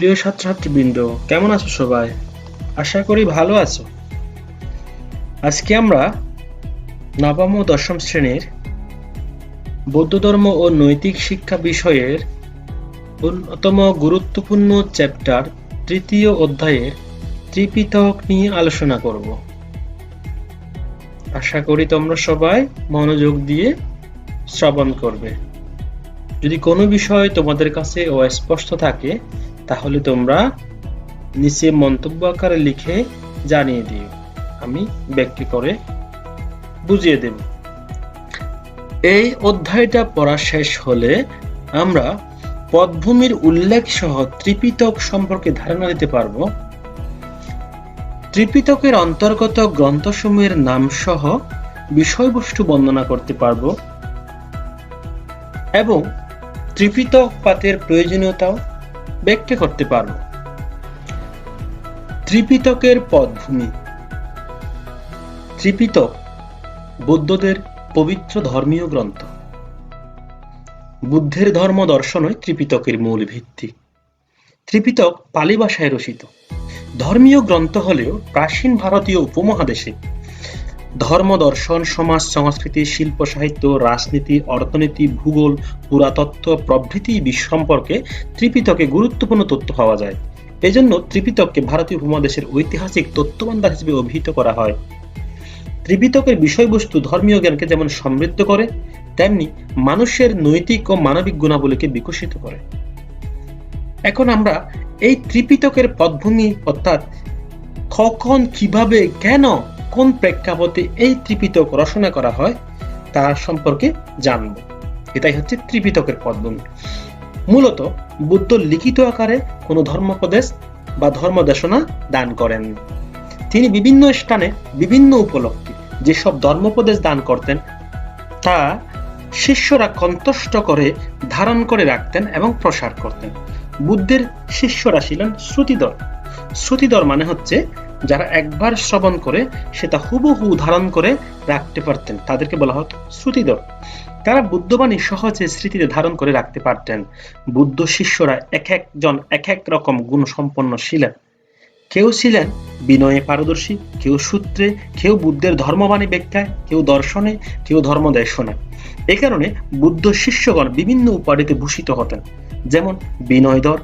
প্রিয় ছাত্রছাত্রীবৃন্দ, কেমন আছো সবাই? আশা করি ভালো আছো। আজকে আমরা নবম ও দশম শ্রেণীর বৌদ্ধ ধর্ম ও নৈতিক শিক্ষা বিষয়ের অন্যতম গুরুত্বপূর্ণ চ্যাপ্টার তৃতীয় অধ্যায়ের ত্রিপিটক নিয়ে আলোচনা করব। আশা করি তোমরা সবাই মনোযোগ দিয়ে শ্রবণ করবে। যদি কোনো বিষয় তোমাদের কাছে অস্পষ্ট থাকে তাহলে তোমরা নিচে মন্তব্য আকারে লিখে জানিয়ে দিও, আমি ব্যাখ্যা করে বুঝিয়ে দেব। এই অধ্যায়টা পড়া শেষ হলে আমরা পটভূমির উল্লেখ সহ ত্রিপিটক সম্পর্কে ধারণা দিতে পারব। ত্রিপিটকের অন্তর্গত গ্রন্থসমূহের নাম সহ বিষয়বস্তু বর্ণনা করতে পারব এবং ত্রিপিটক পাঠের প্রয়োজনীয়তাও ব্যাখ্যা করতে পারব। ত্রিপিটকের পটভূমি। ত্রিপিটক বৌদ্ধদের পবিত্র ধর্মীয় গ্রন্থ। বুদ্ধের ধর্ম দর্শনই ত্রিপিটকের মূল ভিত্তি। ত্রিপিটক পালি ভাষায় রচিত ধর্মীয় গ্রন্থ হলেও প্রাচীন ভারতীয় উপমহাদেশে ধর্ম, দর্শন, সমাজ, সংস্কৃতি, শিল্প, সাহিত্য, রাজনীতি, অর্থনীতি, ভূগোল, পুরাতত্ত্ব প্রভৃতি বিষয় সম্পর্কে ত্রিপিটকে গুরুত্বপূর্ণ তথ্য পাওয়া যায়। এজন্য ত্রিপিটককে ভারতীয় উপমহাদেশের ঐতিহাসিক তথ্যভাণ্ডার হিসেবে অভিহিত করা হয়। ত্রিপিটকের বিষয়বস্তু ধর্মীয় জ্ঞানকে যেমন সমৃদ্ধ করে, তেমনি মানুষের নৈতিক ও মানবিক গুণাবলীকে বিকশিত করে। এখন আমরা এই ত্রিপিটকের পটভূমি অর্থাৎ কখন, কিভাবে, কেন, কোন প্রেক্ষাপটে এই ত্রিপিটক রচনা করা হয় তার সম্পর্কে জানব। এটাই হচ্ছে ত্রিপিটকের পটভূমি। মূলত বুদ্ধ লিখিত আকারে কোনো ধর্মোপদেশ বা ধর্মদেশনা দান করেন। তিনি বিভিন্ন স্থানে বিভিন্ন উপলক্ষে যেসব ধর্মোপদেশ দান করতেন তা শিষ্যরা কণ্ঠস্থ করে ধারণ করে রাখতেন এবং প্রসার করতেন। বুদ্ধের শিষ্যরা ছিলেন শ্রুতিধর। শ্রুতিধর মানে হচ্ছে যারা একবার শ্রবণ করে সেটা হুবহু ধারণ করে রাখতে পারতেন, তাদেরকে বলা হতো শ্রুতিধর। তারা বুদ্ধবাণী সহজে স্মৃতিতে ধারণ করে রাখতে পারতেন। বুদ্ধ শিষ্যরা এক একজন এক এক রকম গুণ সম্পন্ন ছিলেন। কেউ ছিলেন বিনয়ে পারদর্শী, কেউ সূত্রে, কেউ বুদ্ধের ধর্মবাণী ব্যাখ্যায়, কেউ দর্শনে, কেউ ধর্মদেশনায়। এ কারণে বুদ্ধ শিষ্যগণ বিভিন্ন উপাধিতে ভূষিত হতেন, যেমন বিনয়ধর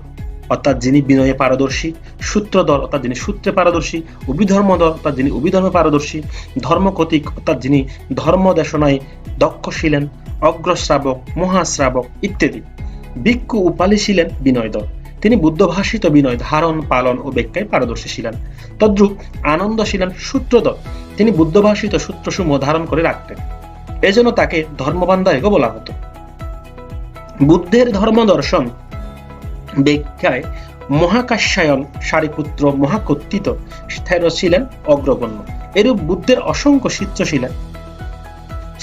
অর্থাৎ যিনি বিনয়ে পারদর্শী, সূত্রধর অর্থাৎ যিনি সূত্রে পারদর্শী, অভিধর্মধর অর্থাৎ যিনি অভিধর্মে পারদর্শী, ধর্মকতিক অর্থাৎ যিনি ধর্মদেশনায় দক্ষ ছিলেন, অগ্রশ্রাবক, মহাশ্রাবক ইত্যাদি। ভিক্ষু উপালি ছিলেন বিনয়ধর। তিনি বুদ্ধভাষিত বিনয় ধারণ, পালন ও ব্যাখ্যায় পারদর্শী ছিলেন। তদ্রূপ আনন্দ ছিলেন সূত্রধর। তিনি বুদ্ধভাষিত সূত্রসমূহ ধারণ করে রাখতেন। এজন্য তাকে ধর্মবান্ধায়কও বলা হতো। বুদ্ধের ধর্ম দর্শন ব্যাখ্যায় মহাকাশ্যায়ন, সারিপুত্র, মহাকর্তিত ছিলেন অগ্রগণ্য। এরূপ বুদ্ধের অসংখ্য শিষ্য ছিলেন।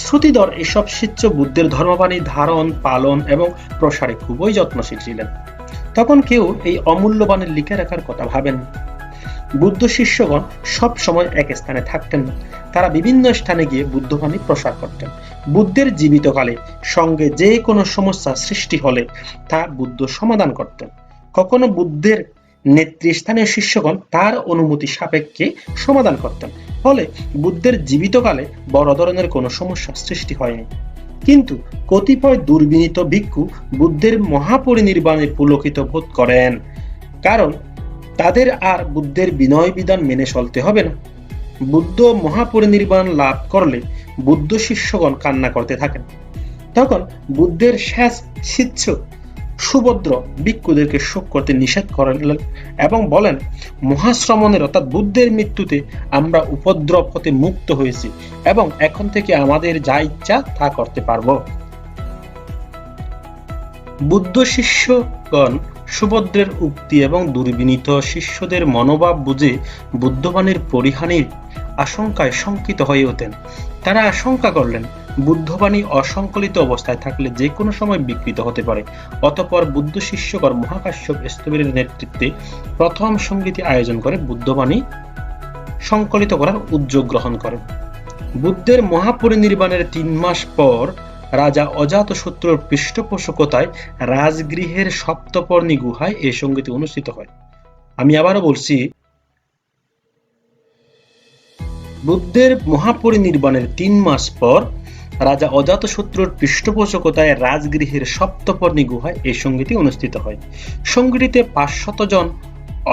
শ্রুতিধর এসব শিষ্য বুদ্ধের ধর্মবাণী ধারণ, পালন এবং প্রসারে খুবই যত্নশীল ছিলেন। তখন কেউ এই অমূল্য বাণী লিখে রাখার কথা ভাবেন। বুদ্ধ শিষ্যগণ সব সময় এক স্থানে থাকতেন না, তারা বিভিন্ন স্থানে গিয়ে বুদ্ধবাণী প্রসার করতেন। বুদ্ধের জীবিতকালে সঙ্গে যে কোনো সমস্যা সৃষ্টি হলে তা বুদ্ধ সমাধান করতেন। কখনো বুদ্ধের নেতৃস্থানীয় শিষ্যগণ তার অনুমতি সাপেক্ষে সমাধান করতেন। ফলে বুদ্ধের জীবিতকালে বড় ধরনের কোনো সমস্যা সৃষ্টি হয়নি। কিন্তু কতিপয় দুর্বিনীত ভিক্ষু বুদ্ধের মহাপরিনির্বাণে পুলকিত বোধ করেন, কারণ তাদের আর বুদ্ধের বিনয় বিধান মেনে চলতে হবে না। বুদ্ধ মহাপরিনির্বাণ লাভ করলে বুদ্ধ শিষ্যগণ কান্না করতে থাকেন। তখন বুদ্ধের শেষ শিষ্য সুভদ্র ভিক্ষুদেরকে শোক করতে নিষেধ করলেন এবং বলেন, মহাশ্রমণের অর্থাৎ বুদ্ধের মৃত্যুতে আমরা উপদ্রব হতে মুক্ত হয়েছি এবং এখন থেকে আমাদের যা ইচ্ছা তা করতে পারব। বুদ্ধ শিষ্যগণ সুভদ্রের উক্তি এবং দুর্বিনীত শিষ্যদের মনোভাব বুঝে বুদ্ধবাণীর পরিহানির আশঙ্কায় শঙ্কিত হয়ে ওঠেন। তারা আশঙ্কা করলেন বুদ্ধবাণী অসংকলিত অবস্থায় থাকলে যে কোনো সময় বিকৃত হতে পারে। অতঃপর বুদ্ধ শিষ্যগণ মহাকাশ্যপ স্থবিরের নেতৃত্বে প্রথম সঙ্গীতি আয়োজন করে বুদ্ধবাণী সংকলিত করার উদ্যোগ গ্রহণ করেন। বুদ্ধের মহাপরিনির্বাণের 3 মাস পর রাজা অজাতশত্রুর পৃষ্ঠপোষকতায় রাজগৃহের সপ্তপর্ণী গুহায় এই সঙ্গীত অনুষ্ঠিত হয়। আমি আবারও বলছি, বুদ্ধের মহাপরিনির্বাণের ৩ মাস পর রাজা অজাতশত্রুর পৃষ্ঠপোষকতায় রাজগৃহের সপ্তপর্ণী গুহায় এই সঙ্গীতটি অনুষ্ঠিত হয়। সঙ্গীটিতে ৫০০ জন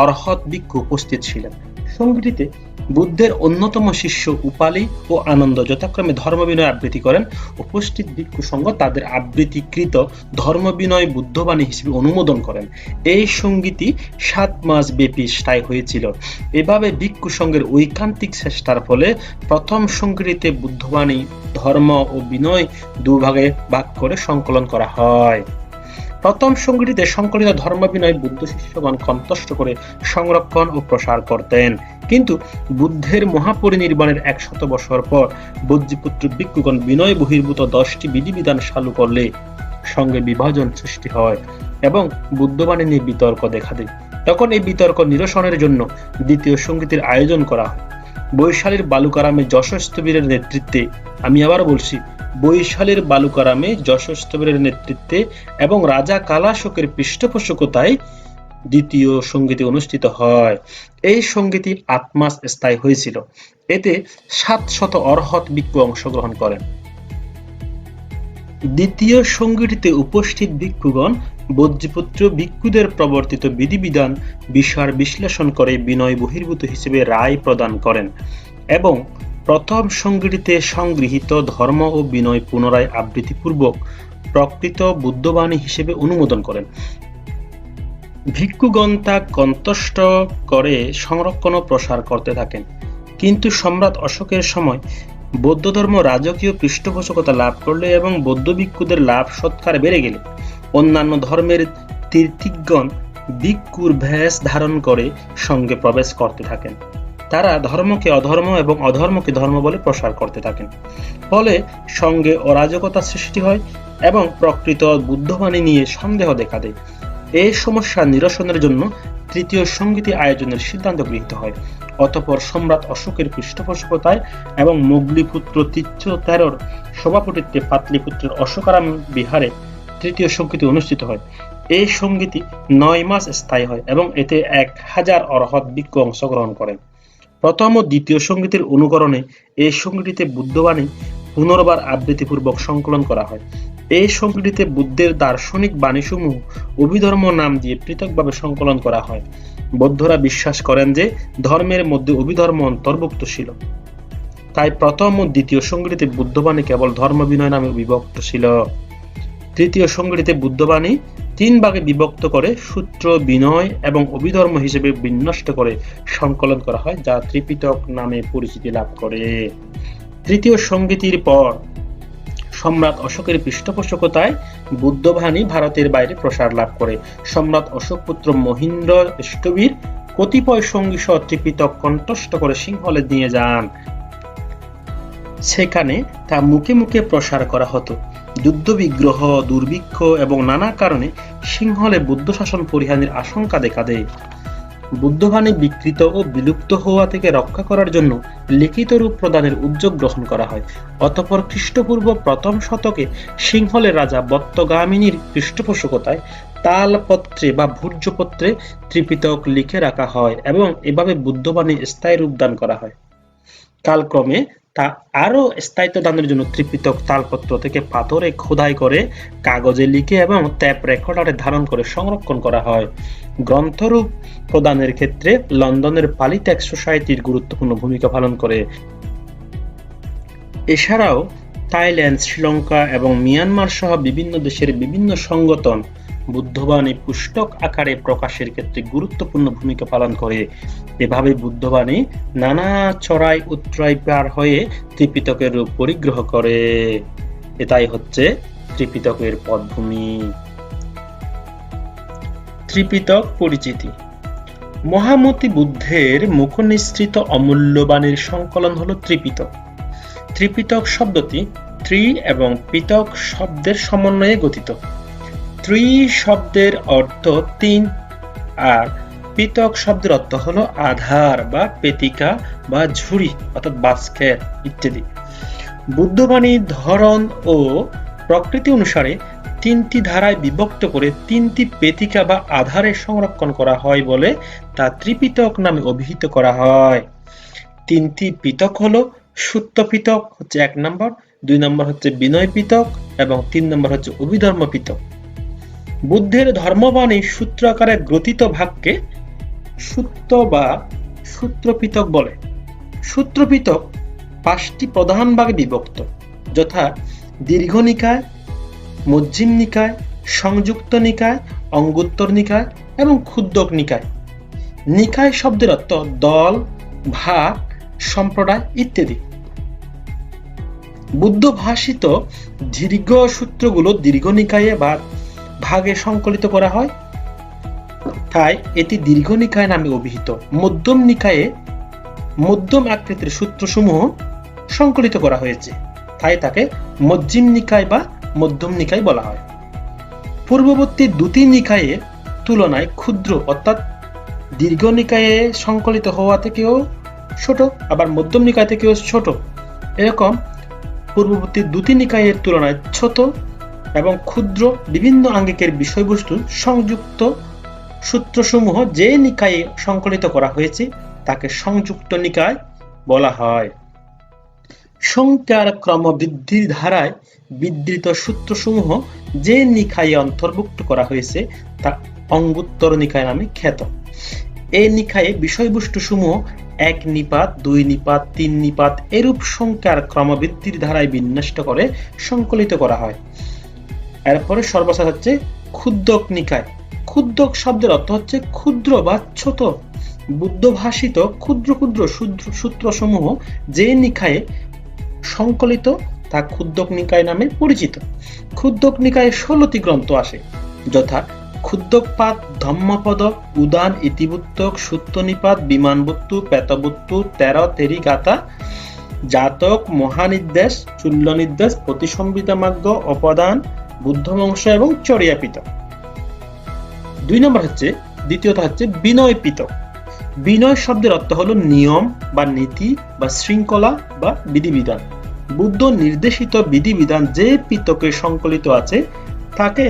অর্হৎ ভিক্ষু উপস্থিত ছিলেন। সঙ্গীটিতে বুদ্ধের অন্যতম শিষ্য উপালি ও আনন্দ যথাক্রমে ধর্মবিনয় আবৃত্তি করেন। উপস্থিত ভিক্ষু সংঘ তাদের আবৃত্তিকৃত ধর্মবিনয় বুদ্ধবাণী হিসেবে অনুমোদন করেন। এই সঙ্গীতটি ৭ মাস ব্যাপী স্থায়ী হয়েছিল। এভাবে ভিক্ষু সংঘের ঐকান্তিক চেষ্টার ফলে প্রথম সঙ্গীটিতে বুদ্ধবাণী ধর্ম ও বিনয় দুভাগে ভাগ করে সংকলন করা হয়। প্রথম সঙ্গীটিতে সংকলিত ধর্মবিনয় বুদ্ধ শিষ্যগণ কণ্ঠস্থ করে সংরক্ষণ ও প্রসার করতেন। কিন্তু বুদ্ধের মহাপরিনির্বাণের ১০০ বছর পর বজ্রপুত্র ভিক্ষুগণ বিনয় বহির্ভূত ১০টি বিধিবিধান চালু করলে সঙ্গে বিভাজন সৃষ্টি হয় এবং বুদ্ধবাণী নিয়ে বিতর্ক দেখা দেয়। তখন এই বিতর্ক নিরসনের জন্য দ্বিতীয় সঙ্গীতের আয়োজন করা হয়। বৈশালীর বালুকারামে যশস্তবীরের নেতৃত্বে, আমি আবার বলছি, বৈশালীর বালুকারামে যশস্তবীরের নেতৃত্বে এবং রাজা কালাশোকের পৃষ্ঠপোষকতায় দ্বিতীয় সঙ্গীতি অনুষ্ঠিত হয়। এই সঙ্গীতি ৮ মাস স্থায়ী হয়েছিল। এতে ৭০০ অর্হৎ ভিক্ষু অংশগ্রহণ করেন। দ্বিতীয় সঙ্গীটিতে উপস্থিত ভিক্ষুগণ বজ্রপুত্র ভিক্ষুদের প্রবর্তিত বিধিবিধান বিশার বিশ্লেষণ করে বিনয় বহির্ভূত হিসেবে রায় প্রদান করেন এবং প্রথম সঙ্গীটিতে সংগৃহীত ধর্ম ও বিনয় পুনরায় আবৃত্তিপূর্বক প্রকৃত বুদ্ধবাণী হিসেবে অনুমোদন করেন। ভিক্ষুগণ তা কণ্ঠস্থ করে সংরক্ষণ ও প্রসার করতে থাকেন। কিন্তু সম্রাট অশোকের সময় বৌদ্ধ ধর্ম রাজকীয় পৃষ্ঠপোষকতা লাভ করলে এবং বৌদ্ধ ভিক্ষুদের লাভ সৎকার বেড়ে গেলে অন্যান্য ধর্মের তীর্থিকগণ ভিক্ষুর ভেষ ধারণ করে সঙ্গে প্রবেশ করতে থাকেন। তারা ধর্মকে অধর্ম এবং অধর্মকে ধর্ম বলে প্রসার করতে থাকেন। ফলে সঙ্গে অরাজকতা সৃষ্টি হয় এবং প্রকৃত বুদ্ধবাণী নিয়ে সন্দেহ দেখা দেয়। এই সমস্যা নিরসনের জন্য তৃতীয় সঙ্গীতি আয়োজনের সিদ্ধান্ত গৃহীত হয়। অতঃপর সম্রাট অশোকের পৃষ্ঠপোষকতায় এবং মোগলিপুত্র তীর্থ-তেরোর সভাপতিত্বে পাটলিপুত্রের অশোকারাম বিহারে তৃতীয় সঙ্গীতি অনুষ্ঠিত হয়। এই সঙ্গীতি ৯ মাস স্থায়ী হয় এবং এতে ১,০০০ অর্হৎ ভিক্ষু অংশগ্রহণ করেন। প্রথম ও দ্বিতীয় সঙ্গীতের অনুকরণে এই সঙ্গীটিতে বুদ্ধবাণী পুনর্বার আবৃত্তিপূর্বক সংকলন করা হয়। এই সঙ্গীটিতে বুদ্ধের দার্শনিক বাণীসমূহ অভিধর্ম নাম দিয়ে পৃথকভাবে সংকলন করা হয়। বৌদ্ধরা বিশ্বাস করেন যে ধর্মের মধ্যে অভিধর্ম অন্তর্ভুক্ত ছিল, তাই প্রথম ও দ্বিতীয় সঙ্গীটিতে বুদ্ধবাণী কেবল ধর্মবিনয় নামে বিভক্ত ছিল। তৃতীয় সঙ্গীটিতে বুদ্ধবাণী ৩ ভাগে বিভক্ত করে সূত্র, বিনয় এবং অভিধর্ম হিসেবে বিন্যস্ত করে সংকলন করা হয়, যা ত্রিপিটক নামে পরিচিতি লাভ করে। তৃতীয় সঙ্গীতির পর সম্রাট অশোকের পৃষ্ঠপোষকতায় বুদ্ধবাণী ভারতের বাইরে প্রসার লাভ করে। সম্রাট অশোক পুত্র মহিন্দ্র স্থবির কতিপয় সঙ্গী সহ ত্রিপিটক কণ্ঠস্থ করে সিংহলে নিয়ে যান। সেখানে তা মুখে মুখে প্রসার করা হতো। যুদ্ধবিগ্রহ, দুর্ভিক্ষ এবং নানা কারণে সিংহলে বুদ্ধ শাসন পরিহানির আশঙ্কা দেখা দেয়। বুদ্ধবাণী বিকৃত ও বিলুপ্ত হওয়া থেকে রক্ষা করার জন্য লিখিত রূপ প্রদানের উদ্যোগ গ্রহণ করা হয়। অতঃপর খ্রিস্টপূর্ব প্রথম শতকে সিংহলের রাজা বত্তগামিনীর পৃষ্ঠপোষকতায় তালপত্রে বা ভূর্জপত্রে ত্রিপিটক লিখে রাখা হয় এবং এভাবে বুদ্ধবাণী স্থায়ী রূপ দান করা হয়। কালক্রমে তা আরো স্থায়িত্ব দানের জন্য ত্রিপিটক তালপত্র থেকে পাথরে খোদাই করে কাগজে লিখে এবং ট্যাপ রেকর্ডারে ধারণ করে সংরক্ষণ করা হয়। গ্রন্থরূপ প্রদানের ক্ষেত্রে লন্ডনের পালি টেক্সট সোসাইটির গুরুত্বপূর্ণ ভূমিকা পালন করে। এছাড়াও থাইল্যান্ড, শ্রীলঙ্কা এবং মিয়ানমার সহ বিভিন্ন দেশের বিভিন্ন সংগঠন বুদ্ধবাণী পুস্তক আকারে প্রকাশের ক্ষেত্রে গুরুত্বপূর্ণ ভূমিকা পালন করে। এভাবে বুদ্ধবাণী নানা চড়াই উতরাই পার হয়ে ত্রিপিটকের রূপ পরিগ্রহ করে। এটাই হচ্ছে ত্রিপিটকের পটভূমি। ত্রিপিটক পরিচিতি। মহামতি বুদ্ধের মুখনিসৃত অমূল্য বাণীর সংকলন হলো ত্রিপিটক। ত্রিপিটক শব্দটি ত্রি এবং পিটক শব্দের সমন্বয়ে গঠিত। ত্রি শব্দের অর্থ ৩ আর পিটক শব্দের অর্থ হলো আধার বা পেটিকা বা ঝুড়ি অর্থাৎ বাস্কেট ইত্যাদি। বুদ্ধবাণী ধরন ও প্রকৃতি অনুসারে তিনটি ধারায় বিভক্ত করে তিনটি পেতিকা বা আধারে সংরক্ষণ করা হয় বলে তা ত্রিপিটক নামে অভিহিত করা হয়। তিনটি পিটক হলো সূত্র পিটক হচ্ছে 1 নম্বর, 2 নম্বর হচ্ছে বিনয় পিটক এবং 3 নম্বর হচ্ছে অভিধর্ম পিটক। বুদ্ধের ধর্মবাণী সূত্র আকারে গ্রথিত ভাগকে সূত্র বা সূত্র পিটক বলে। সূত্র পিটক 5টি প্রধান ভাগে বিভক্ত, যথা দীর্ঘ নিকায়, মধ্যম নিকায়, সংযুক্ত নিকায়, অঙ্গুত্তর নিকায় এবং ক্ষুদ্রক নিকায়। নিকায় শব্দের অর্থ দল, ভাগ, সম্প্রদায় ইত্যাদি। বুদ্ধ ভাষিত দীর্ঘ সূত্রগুলো দীর্ঘ নিকায়ে বা ভাগে সংকলিত করা হয়, তাই এটি দীর্ঘ নিকায় নামে অভিহিত। মধ্যম নিকায়ে মধ্যম আকৃতির সূত্রসমূহ সংকলিত করা হয়েছে, তাই তাকে মধ্যম নিকায় বা মধ্যম নিকায় বলা হয়। পূর্ববর্তী দুটি নিকায়ের তুলনায় ক্ষুদ্র অর্থাৎ দীর্ঘ নিকায়ে সংকলিত হওয়া থেকেও ছোট, আবার মধ্যম নিকায় থেকেও ছোট, এরকম পূর্ববর্তী দুটি নিকায়ের তুলনায় ছোট এবং ক্ষুদ্র বিভিন্ন আঙ্গিকের বিষয়বস্তু সংযুক্ত সূত্রসমূহ যে নিকায়ে সংকলিত করা হয়েছে তাকে সংযুক্ত নিকায় বলা হয়। সংখ্যার ক্রমবৃদ্ধির ধারায় বিধৃত সূত্রসমূহ যে নিকায়ে অন্তর্ভুক্ত করা হয়েছে তা অঙ্গুত্তর নিকায় নামে খ্যাত। এই নিকায়ে বিষয়বস্তুসমূহ 1 নিপাত, 2 নিপাত, 3 নিপাত এরূপ সংখ্যার ক্রমবৃদ্ধির ধারায় বিন্যস্ত করে সংকলিত করা হয়। এরপরে সর্বশেষ হচ্ছে ক্ষুদ্রক নিকায়। ক্ষুদ্রক শব্দের অর্থ হচ্ছে ক্ষুদ্র বা ছোট। বুদ্ধ ভাষিত ক্ষুদ্র ক্ষুদ্র সূত্রসমূহ যে নিকায়ে সংকলিত তা ক্ষুদ্রক নিকায় নামে পরিচিত। ক্ষুদ্রক নিকায়ে 16টি গ্রন্থ আসে, যথা ক্ষুদ্রকপাদ, ধম্মপদ, উদান, ইতিবুত্তক, সূত্রনিপাত, বিমানবুত্তু, পেতবুত্তু, 13 তেরি গাথা, জাতক, মহানির্দেশ, চুল্লনির্দেশ, প্রতিসংবিতমাগ্য, অপদান, বুদ্ধবংশ এবং চরিয়া পিটক। 2 নম্বর হচ্ছে দ্বিতীয়টা হচ্ছে বিনয় পিটক। বিনয় শব্দের অর্থ হলো নিয়ম বা নীতি বা শৃঙ্খলা বা বিধিবিধান। বুদ্ধ নির্দেশিত বিধিবিধান যে পিটকে সংকলিত আছে তাকে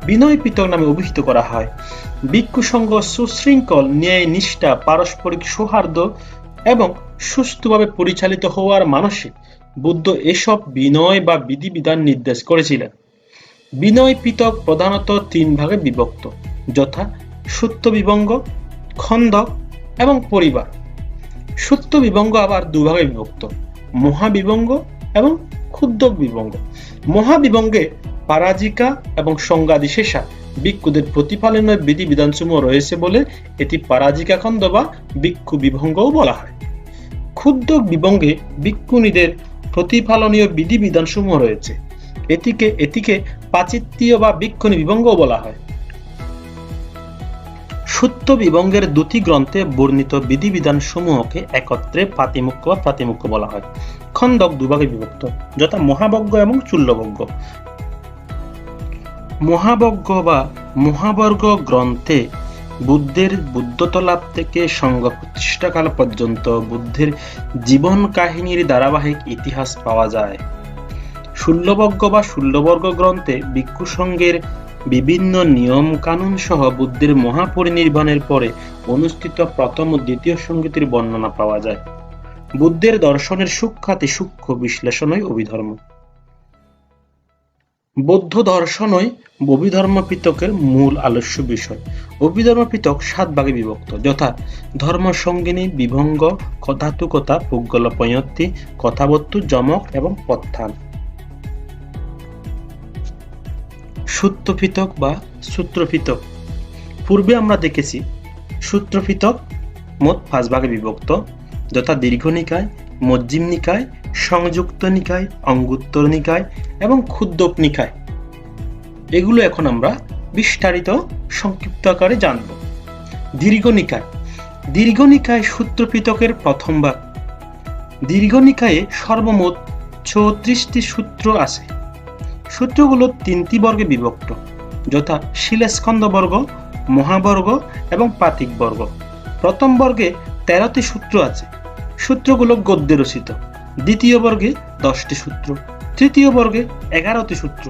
বিনয় পিটক নামে অভিহিত করা হয়। ভিক্ষু সংঘ সুশৃঙ্খল, ন্যায় নিষ্ঠা, পারস্পরিক সৌহার্দ্য এবং সুষ্ঠুভাবে পরিচালিত হওয়ার মানসে বুদ্ধ এসব বিনয় বা বিধিবিধান নির্দেশ করেছিলেন। বিনয় পিটক প্রধানত 3 ভাগে বিভক্ত, যথা সূত্র বিভঙ্গ, খণ্ডক এবং পরিবার। সূত্র বিভঙ্গ আবার 2 ভাগে বিভক্ত, মহাবিভঙ্গ এবং ক্ষুদ্রক বিভঙ্গ। মহাবিভঙ্গে পারাজিকা এবং সংজ্ঞাদিশেষা ভিক্ষুদের প্রতিপালনের বিধিবিধানসমূহ রয়েছে বলে এটি পারাজিকা খণ্ড বা ভিক্ষু বিভঙ্গও বলা হয়। ক্ষুদ্রক বিভঙ্গে ভিক্ষুণীদের প্রতিপালনীয় বিধিবিধানসমূহ রয়েছে, এটিকে পাচিত্তীয় বা ভিক্ষুণী বিভঙ্গও বলা হয়। সূত্র বিভঙ্গের 2টি গ্রন্থে বর্ণিত বিধিবিধান সমূহকে একত্রে পাতিমুখ্য বা প্রাতিমুখ্য বলা হয়। খণ্ডক 2 ভাগে বিভক্ত, যথা মহাবজ্ঞ এবং চুল্লবজ্ঞ। মহাবজ্ঞ বা মহাবর্গ গ্রন্থে বুদ্ধের বুদ্ধত্ব লাভ থেকে সংঘ প্রতিষ্ঠাকাল পর্যন্ত বুদ্ধের জীবন কাহিনীর ধারাবাহিক ইতিহাস পাওয়া যায়। শুল্লবজ্ঞ বা শুল্লবর্গ গ্রন্থে ভিক্ষু সংঘের বিভিন্ন নিয়ম কানুন সহ বুদ্ধের মহাপরিনির্বাণের পরে অনুষ্ঠিত প্রথম ও দ্বিতীয় সংগীতের বর্ণনা পাওয়া যায়। বুদ্ধের দর্শনের সূক্ষ্মাতি সূক্ষ্ম বিশ্লেষণই অভিধর্ম। বৌদ্ধ দর্শনই অভিধর্ম পিটকের মূল আলোচ্য বিষয়। অভিধর্ম পিটক 7 ভাগে বিভক্ত, যথা ধর্ম সঙ্গিনী, বিভঙ্গ, কথাতুকতা, পুগ্গল পয়ত্তি, কথাবত্তু, যমক এবং প্রত্থান। সূত্র পিটক বা সূত্র পিটক। পূর্বে আমরা দেখেছি সূত্র পিটক মোট 5 ভাগে বিভক্ত, যথা দীর্ঘ নিকায়, মধ্যম নিকায়, সংযুক্ত নিকায়, অঙ্গুত্তর নিকায় এবং ক্ষুদ্রক নিকায়। এগুলো এখন আমরা বিস্তারিত সংক্ষিপ্ত আকারে জানব। দীর্ঘ নিকায়। দীর্ঘ নিকায় সূত্র পিটকের প্রথম ভাগ। দীর্ঘ নিকায়ে সর্বমোট 34টি সূত্র আছে। সূত্রগুলো 3টি বর্গে বিভক্ত, যথা শিলেস্কন্দ বর্গ, মহাবর্গ এবং পাতিক বর্গ। প্রথম বর্গে 13টি সূত্র আছে। সূত্রগুলো গদ্যে রচিত। দ্বিতীয় বর্গে 10টি সূত্র, তৃতীয় বর্গে 11টি সূত্র,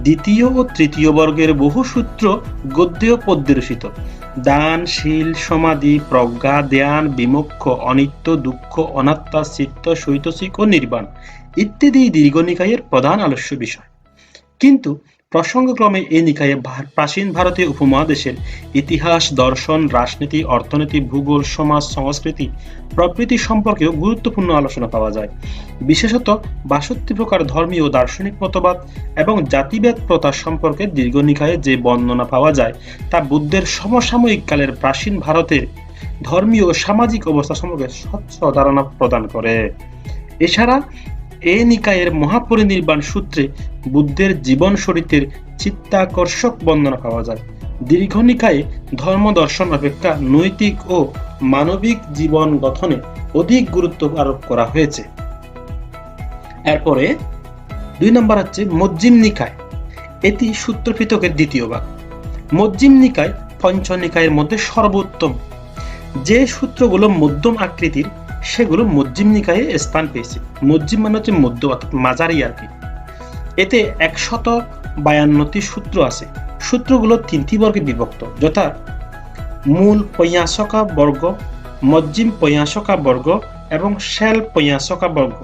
দ্বিতীয় ও তৃতীয় বর্গের বহু সূত্র গদ্যে ও পদ্যে রচিত। দান, শীল, সমাধি, প্রজ্ঞা, ধ্যান, বিমোক্ষ, অনিত্য, দুঃখ, অনাত্মা, চিত্ত, চৈতসিক ও নির্বাণ ইত্যাদি দীর্ঘ নিকায়ের প্রধান আলোচ্য বিষয়। কিন্তু প্রসঙ্গক্রমে এই নিকায়ে প্রাচীন ভারতীয় উপমহাদেশের ইতিহাস, দর্শন, রাজনীতি, অর্থনীতি, ভূগোল, সমাজ, সংস্কৃতি প্রভৃতি সম্পর্কেও গুরুত্বপূর্ণ আলোচনা পাওয়া যায়। বিশেষত ৬২ প্রকার ধর্মীয় ও দার্শনিক মতবাদ এবং জাতিভেদ প্রথা সম্পর্কে দীর্ঘ নিকায়ে যে বর্ণনা পাওয়া যায় তা বুদ্ধের সমসাময়িক কালের প্রাচীন ভারতের ধর্মীয় ও সামাজিক অবস্থা সম্পর্কে স্বচ্ছ ধারণা প্রদান করে। এছাড়া এ নিকায়ের মহাপরিনির্বাণ সূত্রে বুদ্ধের জীবন চরিত্রের চিত্তাকর্ষক বর্ণনা পাওয়া যায়। দীর্ঘ নিকায়ে ধর্ম দর্শন অপেক্ষা নৈতিক ও মানবিক জীবন গঠনে অধিক গুরুত্ব আরোপ করা হয়েছে। এরপরে ২ নম্বর হচ্ছে মজ্জিম নিকায়। এটি সূত্র পিটকের দ্বিতীয় ভাগ। মজ্জিম নিকায় পঞ্চ নিকায়ের মধ্যে সর্বোত্তম। যে সূত্রগুলো মধ্যম আকৃতির সেগুলো মজ্জিম নিকায়ে স্থান পেয়েছে। মজ্জিম মানে হচ্ছে মধ্য, অর্থাৎ মাঝারি আর কি। এতে ১৫২টি সূত্র আছে। সূত্রগুলো ৩টি বর্গে বিভক্ত, যথা মূল পঞ্চাশকা বর্গ, মজ্জিম পঞ্চাশকা বর্গ এবং শেল পঞ্চাশকা বর্গ।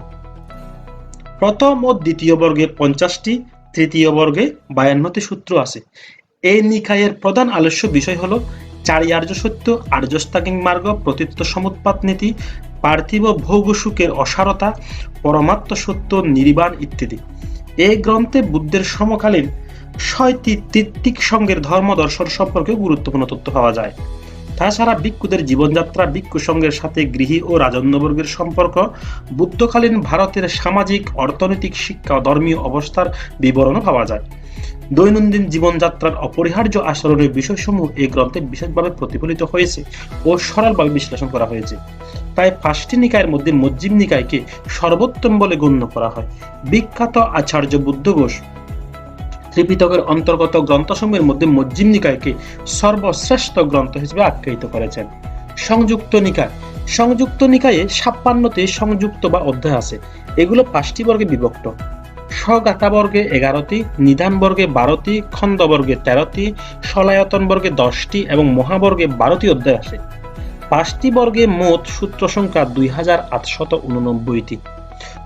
প্রথম ও দ্বিতীয় বর্গে ৫০টি, তৃতীয় বর্গে ৫২টি সূত্র আছে। এই নিকায়ের প্রধান আলোচ্য বিষয় হলো চারি আর্য সত্য, আর্যস্থাঙ্গিক মার্গ, প্রতীত্ব সমুৎপাত নীতি, পার্থিব ভোগ সুখের অসারতা, পরমাত্ম সত্য, নির্বাণ ইত্যাদি। এই গ্রন্থে বুদ্ধের সমকালীন ৬টি তৃত্বিক সংঘের ধর্ম দর্শন সম্পর্কে গুরুত্বপূর্ণ তথ্য পাওয়া যায়। তাছাড়া ভিক্ষুদের জীবনযাত্রা, ভিক্ষু সংঘের সাথে গৃহী ও রাজন্যবর্গের সম্পর্ক, বুদ্ধকালীন ভারতের সামাজিক, অর্থনৈতিক, শিক্ষা ও ধর্মীয় অবস্থার বিবরণও পাওয়া যায়। দৈনন্দিন জীবনযাত্রার অপরিহার্য আচরণের বিষয়সমূহ এই গ্রন্থে বিশেষভাবে প্রতিফলিত হয়েছে ও সরলভাবে বিশ্লেষণ করা হয়েছে। তাই ৫টি নিকায়ের মধ্যে মজ্জিম নিকায়কে সর্বোত্তম বলে গণ্য করা হয়। বিখ্যাত আচার্য বুদ্ধ ঘোষ ত্রিপিটকের অন্তর্গত গ্রন্থসমূহের মধ্যে মজ্জিম নিকায়কে সর্বশ্রেষ্ঠ গ্রন্থ হিসেবে আখ্যায়িত করেছেন। সংযুক্ত নিকায়। সংযুক্ত নিকায়ে ৫৬টি সংযুক্ত বা অধ্যায় আছে। এগুলো ৫টি বর্গে বিভক্ত। স্বগাতা বর্গে ১১টি, নিধান বর্গে ১২টি, খণ্ড বর্গে ১৩টি, সলায়তন বর্গে ১০টি এবং মহাবর্গে ১২টি অধ্যায় আছে। ৫টি বর্গে মোট সূত্র সংখ্যা ২৮৮৯টি।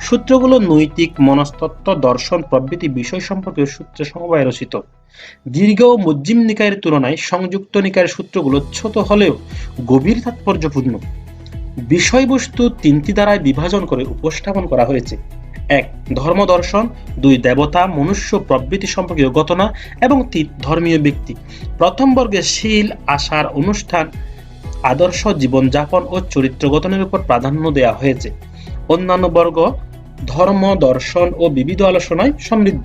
সূত্রগুলো নৈতিক, মনস্তত্ত্ব, দর্শন প্রভৃতি বিষয় সম্পর্কে সূত্র সমবায়ে রচিত। দীর্ঘ ও মজ্জিম নিকায়ের তুলনায় সংযুক্ত নিকায়ের সূত্রগুলো ছোট হলেও গভীর তাৎপর্যপূর্ণ। বিষয়বস্তু ৩টি ধারায় বিভাজন করে উপস্থাপন করা হয়েছে। ১. ধর্ম দর্শন, ২. দেবতা, মনুষ্য প্রভৃতি সম্পর্কীয় ঘটনা এবং ৩. ধর্মীয় ব্যক্তি। প্রথম বর্গে শীল, আচার, অনুষ্ঠান, আদর্শ জীবনযাপন ও চরিত্র গঠনের উপর প্রাধান্য দেওয়া হয়েছে। অন্যান্য বর্গ ধর্ম, দর্শন ও বিবিধ আলোচনায় সমৃদ্ধ।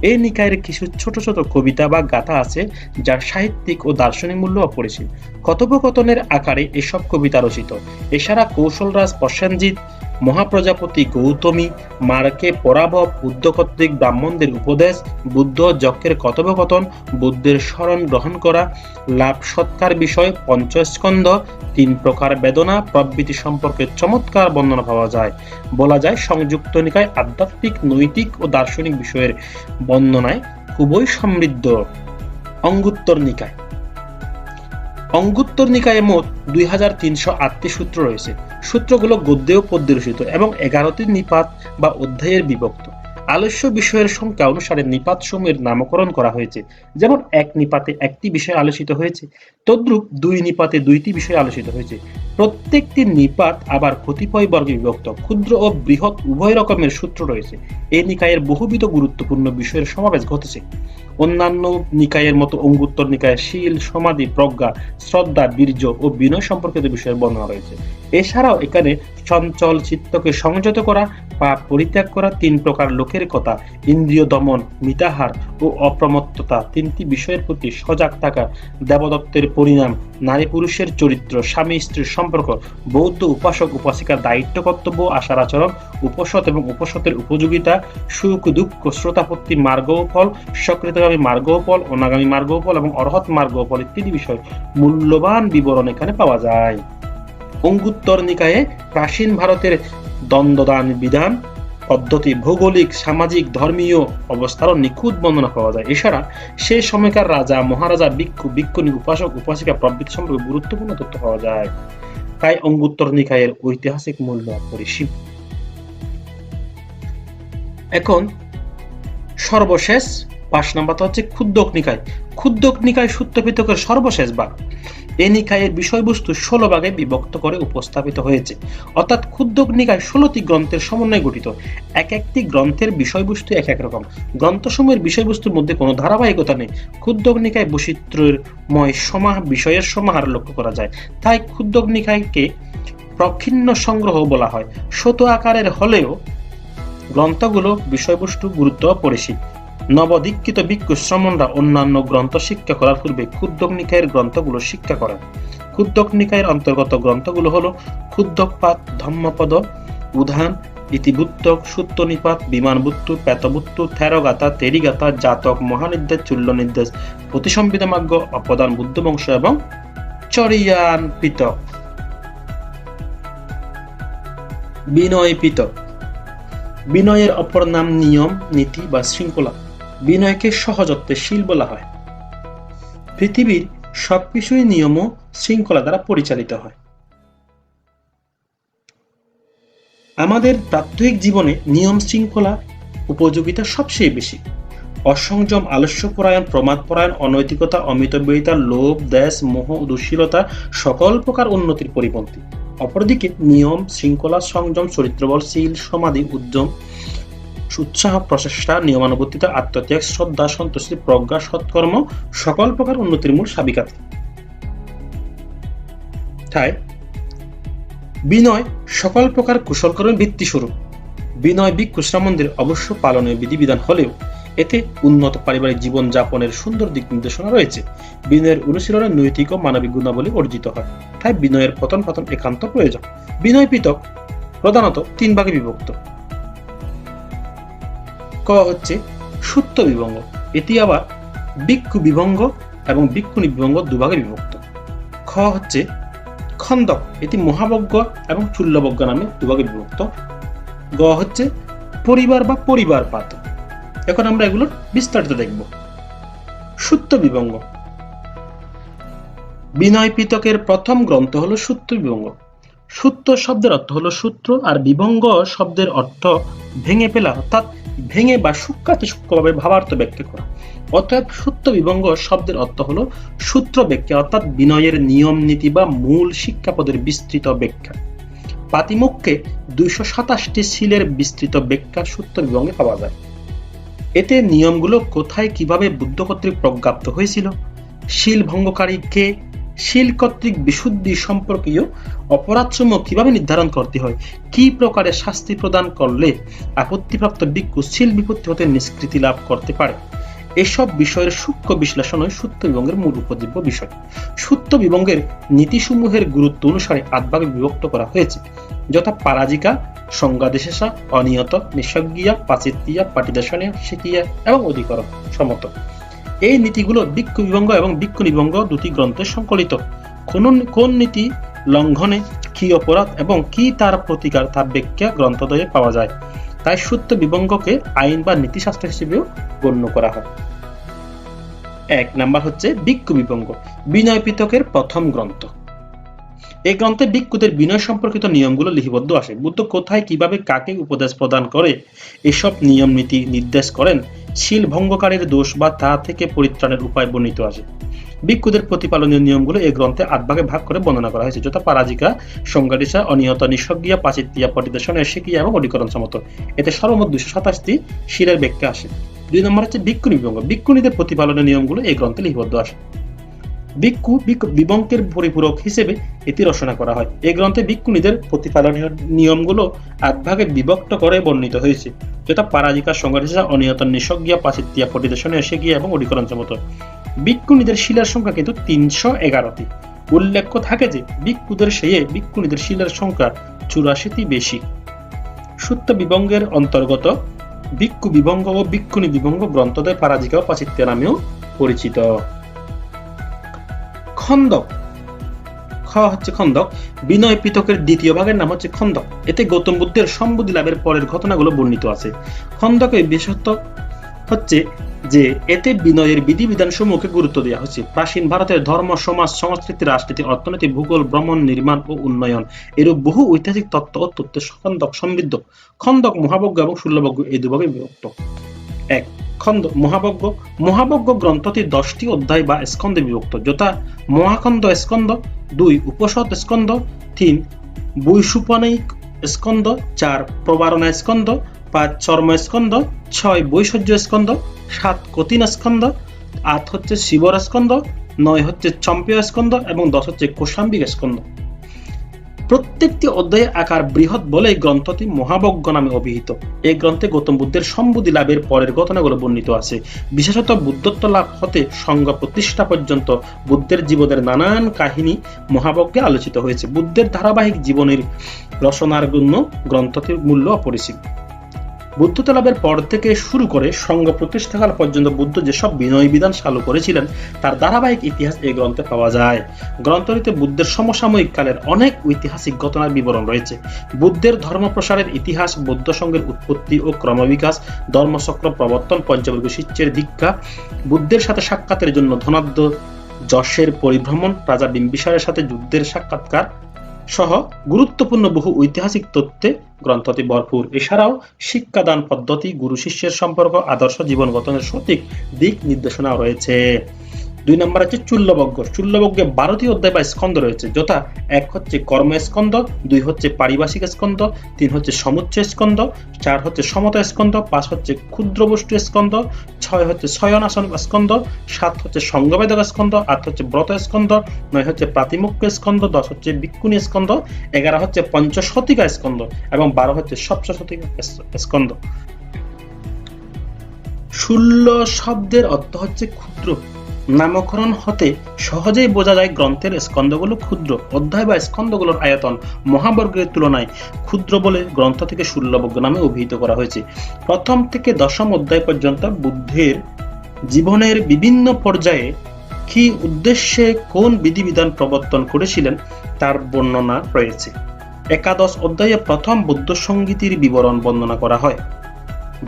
এই নিকায়ের কিছু ছোট ছোট কবিতা বা গাথা আছে যার সাহিত্যিক ও দার্শনিক মূল্য অপরিসীম। কথোপকথনের আকারে এসব কবিতা রচিত। এছাড়া কৌশলরাজ প্রসেনজিৎ, মহাপ্রজাপতি গৌতমী, মার্কে পরাভব, বুদ্ধ কর্তৃক ব্রাহ্মণদের উপদেশ, বুদ্ধ যজ্ঞের কথোপকথন, বুদ্ধের শরণ গ্রহণ করা, লাভ সৎকার বিষয়, পঞ্চস্কন্ধ, ৩ প্রকার বেদনা প্রভৃতি সম্পর্কে চমৎকার বর্ণনা পাওয়া যায়। বলা যায় সংযুক্ত নিকায় আধ্যাত্মিক, নৈতিক ও দার্শনিক বিষয়ের বর্ণনায় খুবই সমৃদ্ধ। অঙ্গুত্তর নিকায়। অঙ্গুত্তর নিকায়ে মোট ২৩০৮টি সূত্র রয়েছে। সূত্রগুলো গদ্যে ও পদ্যে রচিত এবং ১১টি নিপাত বা অধ্যায়ের বিভক্ত। আলোচ্য বিষয়ের সংখ্যা অনুসারে নিপাতসমূহের নামকরণ করা হয়েছে। যেমন ১ নিপাতে ১টি বিষয় আলোচিত হয়েছে, তদ্রূপ ২ নিপাতে ২টি বিষয় আলোচিত হয়েছে। প্রত্যেকটি নিপাত আবার কতিপয় বর্গে বিভক্ত। ক্ষুদ্র ও বৃহৎ উভয় রকমের সূত্র রয়েছে। এই নিকায়ের বহুবিধ গুরুত্বপূর্ণ বিষয়ের সমাবেশ ঘটেছে। অন্যান্য নিকায়ের মতো অঙ্গুত্তর নিকায়ে শীল, সমাধি, প্রজ্ঞা, শ্রদ্ধা, বীর্য ও বিনয় সম্পর্কিত বিষয়ের বর্ণনা রয়েছে। এছাড়াও এখানে চঞ্চল চিত্তকে সংযত করা বা পরিত্যাগ করা, ৩ প্রকার লোকের কথা, ইন্দ্রিয় দমন, মিতাহার ও অপ্রমত্ততা, ৩টি বিষয়ের প্রতি সজাগ থাকা, দেবদত্তের পরিণাম, নারী পুরুষের চরিত্র, স্বামী স্ত্রীর সম্পর্ক, বৌদ্ধ উপাসক উপাসিকার দায়িত্ব কর্তব্য, আচার আচরণ, উপসৎ এবং উপসতের উপযোগিতা, সুখ দুঃখ, শ্রোতাপত্তি মার্গ ও ফল, সকৃতগামী মার্গ ও ফল, অনাগামী মার্গ ও ফল এবং অরহৎ মার্গ ও ফল ইত্যাদি বিষয় মূল্যবান বিবরণ এখানে পাওয়া যায়। অঙ্গুত্তর নিকায়ে প্রাচীন ভারতের দ্বন্দ্বদান বিধান, পদ্ধতি, ভৌগোলিক, সামাজিক, ধর্মীয় অবস্থারও নিখুঁত বর্ণনা পাওয়া যায়। এছাড়া সেই সময়কার রাজা, মহারাজা, ভিক্ষু, ভিক্ষুণী, উপাসক, উপাসিকা প্রভৃতি সম্পর্কে গুরুত্বপূর্ণ তথ্য পাওয়া যায়। তাই অঙ্গুত্তর নিকায়ের ঐতিহাসিক মূল্য অপরিসীম। এখন সর্বশেষ ৫ নাম্বারটা হচ্ছে ক্ষুদ্রক নিকায়। ক্ষুদ্রক নিকায় সূত্র পিটকের সর্বশেষ ভাগ। এই নিকায়ের বিষয়বস্তু ১৬ ভাগে বিভক্ত করে উপস্থাপিত হয়েছে। অর্থাৎ ক্ষুদ্রক নিকায় ১৬টি গ্রন্থের সমন্বয়ে গঠিত। এক একটি গ্রন্থের বিষয়বস্তু এক এক রকম। গ্রন্থসমূহের বিষয়বস্তুর মধ্যে কোনো ধারাবাহিকতা নেই। ক্ষুদ্রক নিকায় বৈচিত্র্যময় বিষয়ের সমাহার লক্ষ্য করা যায়। তাই ক্ষুদ্রক নিকায়কে প্রচ্ছন্ন সংগ্রহ বলা হয়। ছোট আকারের হলেও গ্রন্থগুলো বিষয়বস্তু গুরুত্ব অপরিসীম। নবদীক্ষিত ভিক্ষু শ্রমণরা অন্যান্য গ্রন্থ শিক্ষা করার পূর্বে ক্ষুদ্রক নিকায়ের গ্রন্থগুলো শিক্ষা করেন। ক্ষুদ্রক নিকায়ের অন্তর্গত গ্রন্থগুলো হলো ক্ষুদ্রকপাত, ধম্মপদ, উদ্যান, ইতিবুত্তক, সূত্রনিপাত, বিমানবুত্তু, পেতবুত্তু, থেরগাথা, তেরিগাথা, জাতক, মহানির্দেশ, চূল্যনির্দেশ, প্রতিসংবিধামাগ্য, অপদান বুদ্ধবংশ এবং চরিয়ান পিতক। বিনয় পিতক। বিনয়ের অপর নাম নিয়ম, নীতি বা শৃঙ্খলা। বিনয়কে সহজত্বে শীল বলা হয়। পৃথিবীর সবকিছুই নিয়ম ও শৃঙ্খলা দ্বারা পরিচালিত হয়। আমাদের প্রাত্যহিক জীবনে নিয়ম শৃঙ্খলা উপযোগিতা সবচেয়ে বেশি। অসংযম, আলস্যপরায়ণ, প্রমাদপরায়ণ, অনৈতিকতা, অমিতব্যয়িতা, লোভ, দ্বেষ, মোহ, দুশ্চীলতা সকল প্রকার উন্নতির পরিপন্থী। অপরদিকে নিয়ম, শৃঙ্খলা, সংযম, চরিত্রবল, শীল, সমাধি, উদ্যম, উৎসাহ, প্রচেষ্টা, নিয়মানুবর্তিতা, আত্মত্যাগ, শ্রদ্ধা, সন্তুষ্টি, প্রজ্ঞা, সৎকর্ম সকল প্রকার উন্নতির মূল চাবিকাঠি। তাই বিনয় সকল প্রকার কুশলকর্মের ভিত্তিস্বরূপ। বিনয় ভিক্ষু শ্রমণদের অবশ্য পালনীয় বিধিবিধান হলেও এতে উন্নত পারিবারিক জীবন যাপনের সুন্দর দিক নির্দেশনা রয়েছে। বিনয়ের অনুশীলনে নৈতিক ও মানবিক গুণাবলী অর্জিত হয়। তাই বিনয়ের পঠন পাঠন একান্ত প্রয়োজন। বিনয় পিটক প্রধানত ৩ ভাগে বিভক্ত। ক হচ্ছে সূত্র বিভঙ্গ। এটি আবার ভিক্ষু বিভঙ্গ এবং ভিক্ষুণী বিভঙ্গ দুভাগে বিভক্ত। খ হচ্ছে খন্দক। এটি মহাবজ্ঞ এবং চূল্যবজ্ঞ নামে দুভাগে বিভক্ত। গ হচ্ছে পরিবার বা পরিবার পাত। এখন আমরা এগুলোর বিস্তারিত দেখব। সূত্র বিভঙ্গ। বিনয় পিটকের প্রথম গ্রন্থ হলো সূত্র বিভঙ্গ। সূত্র শব্দের অর্থ হলো সূত্র, আর বিভঙ্গ শব্দের অর্থ ভেঙে ফেলা, অর্থাৎ ভেঙে বা সূক্ষ্মভাবে ভাবার্থ ব্যাখ্যা করা। অর্থাৎ সূত্র বিভঙ্গ শব্দের অর্থ হলো সূত্র ব্যাখ্যা, অর্থাৎ বিনয়ের নিয়ম নীতি বা মূল শিক্ষাপদের বিস্তৃত ব্যাখ্যা। পাতিমুখে ২২৭টি শীলের বিস্তৃত ব্যাখ্যা সূত্র বিভঙ্গে পাওয়া যায়। এতে নিয়মগুলো কোথায় কিভাবে বুদ্ধ কর্তৃক প্রজ্ঞাপ্ত হয়েছিল, শীল ভঙ্গকারী কে, শীল কর্তৃক বিশুদ্ধি সম্পর্কীয় অপরাধসমূহ কিভাবে নির্ধারণ করতে হয়, কি প্রকারে শাস্তি প্রদান করলে আপত্তিপ্রাপ্ত ভিক্ষু শীল বিপত্তি হতে নিষ্কৃতি লাভ করতে পারে, এসব বিষয়ের সূক্ষ্ম বিশ্লেষণই সূত্র বিভঙ্গের মূল উপজীব্য বিষয়। সূত্র বিভঙ্গের নীতিসমূহের গুরুত্ব অনুসারে ৮ ভাগে বিভক্ত করা হয়েছে, যথা পারাজিকা, সংজ্ঞাদেশেষা, অনিয়ত, নিঃসজ্ঞিয়া, পাচিত্যিয়া, পাটিদেশনীয়া, শিকিয়া এবং অধিকরণ সমত। এই নীতিগুলো ভিক্ষু বিভঙ্গ এবং ভিক্ষুণী বিভঙ্গ দুটি গ্রন্থে সংকলিত। কোন নীতি লঙ্ঘনে কি অপরাধ এবং কি তার প্রতিকার তা ব্যাখ্যা গ্রন্থদ্বয়ে পাওয়া যায়। তাই সূত্র বিভঙ্গকে আইন বা নীতিশাস্ত্র হিসেবেও গণ্য করা হয়। ১ নাম্বার হচ্ছে ভিক্ষু বিভঙ্গ, বিনয় পিটকের প্রথম গ্রন্থ। এই গ্রন্থে ভিক্ষুদের বিনয় সম্পর্কিত নিয়মগুলো লিপিবদ্ধ আছে। বুদ্ধ কোথায় কিভাবে কাকে উপদেশ প্রদান করে এসব নিয়ম নীতি নির্দেশ করেন, শীল ভঙ্গকারীর দোষ বা তা থেকে পরিত্রাণের উপায় বর্ণিত আছে। ভিক্ষুদের প্রতিপালনীয় নিয়মগুলো এই গ্রন্থে ৮ ভাগে ভাগ করে বর্ণনা করা হয়েছে, যথা পারাজিকা, সংজ্ঞাদিশা, অনিয়ত, নিঃসজ্ঞিয়া, পাচিত্যিয়া, পটিদেশনীয়া, শিকিয়া এবং অধিকরণ সমত। এতে সর্বমোট ২২৭টি শীলের ব্যাখ্যা আসে। ২ নম্বর হচ্ছে ভিক্ষুণী বিভঙ্গ। ভিক্ষুণীদের প্রতিপালনীয় নিয়মগুলো এই গ্রন্থে লিপিবদ্ধ আছে। ভিক্ষু বিভঙ্গের পরিপূরক হিসেবে এটি রচনা করা হয়। এই গ্রন্থে ভিক্ষুণীদের প্রতিপালনীয় নিয়মগুলো ৮ ভাগে বিভক্ত করে বর্ণিত হয়েছে, যথা পারাজিকা, সংজ্ঞাদিশা, অনিয়ত, নিঃসজ্ঞিয়া, পাচিত্যিয়া, পটিদেশনীয়া, শিকিয়া এবং অধিকরণ সমত। ভিক্ষুণীদের শিলার সংখ্যা কিন্তু ৩১১টি। উল্লেখ্য থাকে যে ভিক্ষুদের চেয়ে ভিক্ষুণীদের শিলার সংখ্যা ৮৪টি বেশি। সূত্র বিভঙ্গের অন্তর্গত ভিক্ষু বিভঙ্গ ও ভিক্ষুণী বিভঙ্গ গ্রন্থদ্বয় পারাজিকা ও পাচিত্যিয়া নামেও পরিচিত। খন্দক। হচ্ছে খন্দক। বিনয় পিটকের দ্বিতীয় ভাগের নাম হচ্ছে খন্দক। এতে গৌতম বুদ্ধের সম্বুদ্ধি লাভের পরের ঘটনাগুলো বর্ণিত আছে। খন্দকের বিশেষত্ব হচ্ছে যে এতে বিনয়ের বিধিবিধান সমূহকে গুরুত্ব দেওয়া হচ্ছে। প্রাচীন ভারতের ধর্ম, সমাজ, সংস্কৃতি, রাজনীতি, অর্থনীতি, ভূগোল, ভ্রমণ, নির্মাণ ও উন্নয়ন এরূপ বহু ঐতিহাসিক তত্ত্ব ও তথ্যে খন্দক সমৃদ্ধ। খন্দক মহাবজ্ঞ এবং শুল্লবজ্ঞ এই দুভাগে বিভক্ত। এক, খন্দ মহাবজ্ঞ। মহাবজ্ঞ গ্রন্থটি 10টি অধ্যায় বা স্কন্ধে বিভক্ত, যথা মহাখন্দ স্কন্ধ, 2 উপনিষদ স্কন্ধ, 3 বৈশাপায়নিক স্কন্ধ, 4 প্রবারণা স্কন্ধ, 5 চর্ম স্কন্ধ, 6 বৈষয়্য স্কন্ধ, 7 কঠিন স্কন্ধ, 8 হচ্ছে শিবর স্কন্ধ, 9 হচ্ছে চম্পীয় স্কন্ধ এবং 10 হচ্ছে কৌশাম্বিক স্কন্ধ। প্রত্যেকটি অধ্যায়ের আকার বৃহৎ বলে এই গ্রন্থটি মহাবজ্ঞ নামে অভিহিত। এই গ্রন্থে গৌতম বুদ্ধের সম্বুদ্ধি লাভের পরের ঘটনাগুলো বর্ণিত আছে। বিশেষত বুদ্ধত্ব লাভ হতে সংঘ প্রতিষ্ঠা পর্যন্ত বুদ্ধের জীবনের নানান কাহিনী মহাবজ্ঞে আলোচিত হয়েছে। বুদ্ধের ধারাবাহিক জীবনের রচনার জন্য গ্রন্থটির মূল্য অপরিসীম। বুদ্ধত্ব লাভের পর থেকে শুরু করে সংঘ প্রতিষ্ঠাকাল পর্যন্ত বুদ্ধ যেসব বিনয় বিধান চালু করেছিলেন তার ধারাবাহিক ইতিহাস এই গ্রন্থে পাওয়া যায়। গ্রন্থটিতে বুদ্ধের সমসাময়িক কালের অনেক ঐতিহাসিক ঘটনার বিবরণ রয়েছে। বুদ্ধের ধর্ম প্রসারের ইতিহাস, বৌদ্ধ সংঘের উৎপত্তি ও ক্রমবিকাশ, ধর্মচক্র প্রবর্তন, পঞ্চবর্গ শিষ্যের দীক্ষা, বুদ্ধের সাথে সাক্ষাতের জন্য ধনাঢ্য যশের পরিভ্রমণ, রাজা বিম্বিসারের সাথে যুদ্ধের সাক্ষাৎকার সহ গুরুত্বপূর্ণ বহু ঐতিহাসিক তথ্যে গ্রন্থটি ভরপুর। এছাড়াও শিক্ষাদান পদ্ধতি, গুরু শিষ্যের সম্পর্ক, আদর্শ জীবন গঠনের সঠিক দিক নির্দেশনা রয়েছে। 2 নম্বর হচ্ছে চুল্লবজ্ঞ। চুল্লবজ্ঞে 12টি অধ্যায় বা স্কন্ধ রয়েছে, যথা 1 হচ্ছে কর্ম স্কন্ধ, 2 হচ্ছে পারিভাষিক স্কন্ধ, 3 হচ্ছে সমুচ্চয় স্কন্ধ, 4 হচ্ছে সমতা স্কন্ধ, 5 হচ্ছে ক্ষুদ্র বস্তু স্কন্ধ, 6 হচ্ছে শয়নাসন স্কন্ধ, 7 হচ্ছে সংঘবেদক স্কন্ধ, 8 হচ্ছে ব্রত স্কন্ধ, 9 হচ্ছে প্রাতিমুখ্য স্কন্ধ, 10 হচ্ছে ভিক্ষুণী স্কন্ধ, 11 হচ্ছে পঞ্চশতিকা স্কন্ধ এবং 12 হচ্ছে সপ্তশতিকা স্কন্ধ। শূল্য শব্দের অর্থ হচ্ছে ক্ষুদ্র। নামকরণ হতে সহজেই বোঝা যায় গ্রন্থের স্কন্ধগুলো ক্ষুদ্র। অধ্যায় বা স্কন্ধগুলোর আয়তন মহাবর্গের তুলনায় ক্ষুদ্র বলে গ্রন্থ থেকে শূল্যবজ্ঞ নামে অভিহিত করা হয়েছে। প্রথম থেকে 10ম অধ্যায় পর্যন্ত বুদ্ধের জীবনের বিভিন্ন পর্যায়ে কি উদ্দেশ্যে কোন বিধিবিধান প্রবর্তন করেছিলেন তার বর্ণনা রয়েছে। একাদশ অধ্যায়ে প্রথম বৌদ্ধ সংগীতির বিবরণ বর্ণনা করা হয়।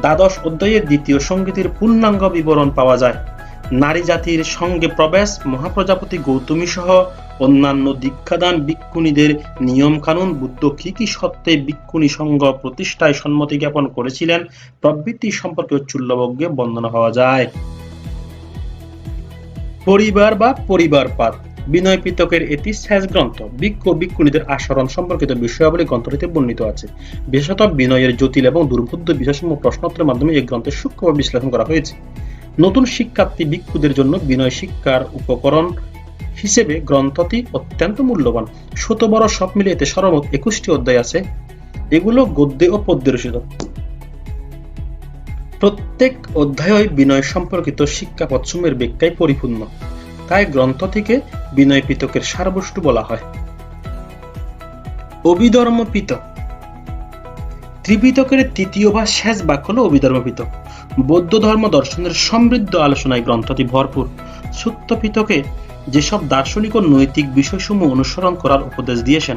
দ্বাদশ অধ্যায়ে দ্বিতীয় সংগীতির পূর্ণাঙ্গ বিবরণ পাওয়া যায়। নারী জাতির সঙ্গে প্রবেশ, মহাপ্রজাপতি গৌতমী সহ অন্যান্য দীক্ষাদান, ভিক্ষুণীদের নিয়ম কানুন, বুদ্ধ কি কি সত্ত্বে ভিক্ষুণী সংঘ প্রতিষ্ঠায় সম্মতি জ্ঞাপন করেছিলেন প্রভৃতি সম্পর্কে চুল্লবজ্ঞে বর্ণনা পাওয়া যায়। পরিবার বা পরিবারপাত। বিনয় পিটকের এটি শেষ গ্রন্থ। ভিক্ষু ভিক্ষুণীদের আচরণ সম্পর্কিত বিষয়াবলী গ্রন্থটিতে বর্ণিত আছে। বিশেষত বিনয়ের জটিল এবং দুর্বোধ্য বিষয়সমূহ প্রশ্নোত্তরের মাধ্যমে এই গ্রন্থে সূক্ষ্মভাবে বিশ্লেষণ করা হয়েছে। নতুন শিক্ষার্থী ভিক্ষুদের জন্য বিনয় শিক্ষার উপকরণ হিসেবে গ্রন্থটি অত্যন্ত মূল্যবান। ১৭ সব মিলিয়ে এতে সর্বমোট ২১টি অধ্যায় আছে। এগুলো গদ্যে ও পদ্যে রচিত। প্রত্যেক অধ্যায় বিনয় সম্পর্কিত শিক্ষাপদসমূহের ব্যাখ্যায় পরিপূর্ণ। তাই গ্রন্থটিকে বিনয় পিটকের সারবস্তু বলা হয়। অভিধর্ম পিটক। ত্রিপিটকের তৃতীয় বা শেষ ভাগ হল অভিধর্ম পিটক। বৌদ্ধ ধর্ম দর্শনের সমৃদ্ধ আলোচনায় গ্রন্থটি ভরপুর। সূত্র পিটকে যেসব দার্শনিক ও নৈতিক বিষয়সমূহ অনুসরণ করার উপদেশ দিয়েছেন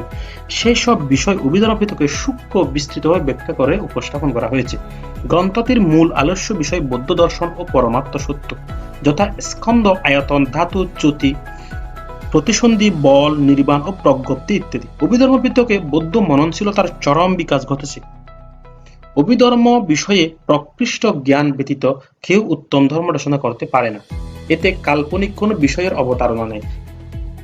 সেই সব বিষয় অভিধর্ম পিটকে সূক্ষ্ম বিস্তৃতভাবে ব্যাখ্যা করে উপস্থাপন করা হয়েছে। গ্রন্থটির মূল আলস্য বিষয় বৌদ্ধ দর্শন ও পরমাত্ম সত্য, যথা স্কন্ধ, আয়তন, ধাতু, চ্যুতি, প্রতিসন্ধি, বল, নির্বাণ ও প্রজ্ঞপ্তি ইত্যাদি। অভিধর্ম পিটকে বৌদ্ধ মননশীলতার চরম বিকাশ ঘটেছে। অভিধর্ম বিষয়ে প্রকৃষ্ট জ্ঞান ব্যতীত কেউ উত্তম ধর্ম রচনা করতে পারে না। এতে কাল্পনিক কোন বিষয়ের অবতারণা নেই।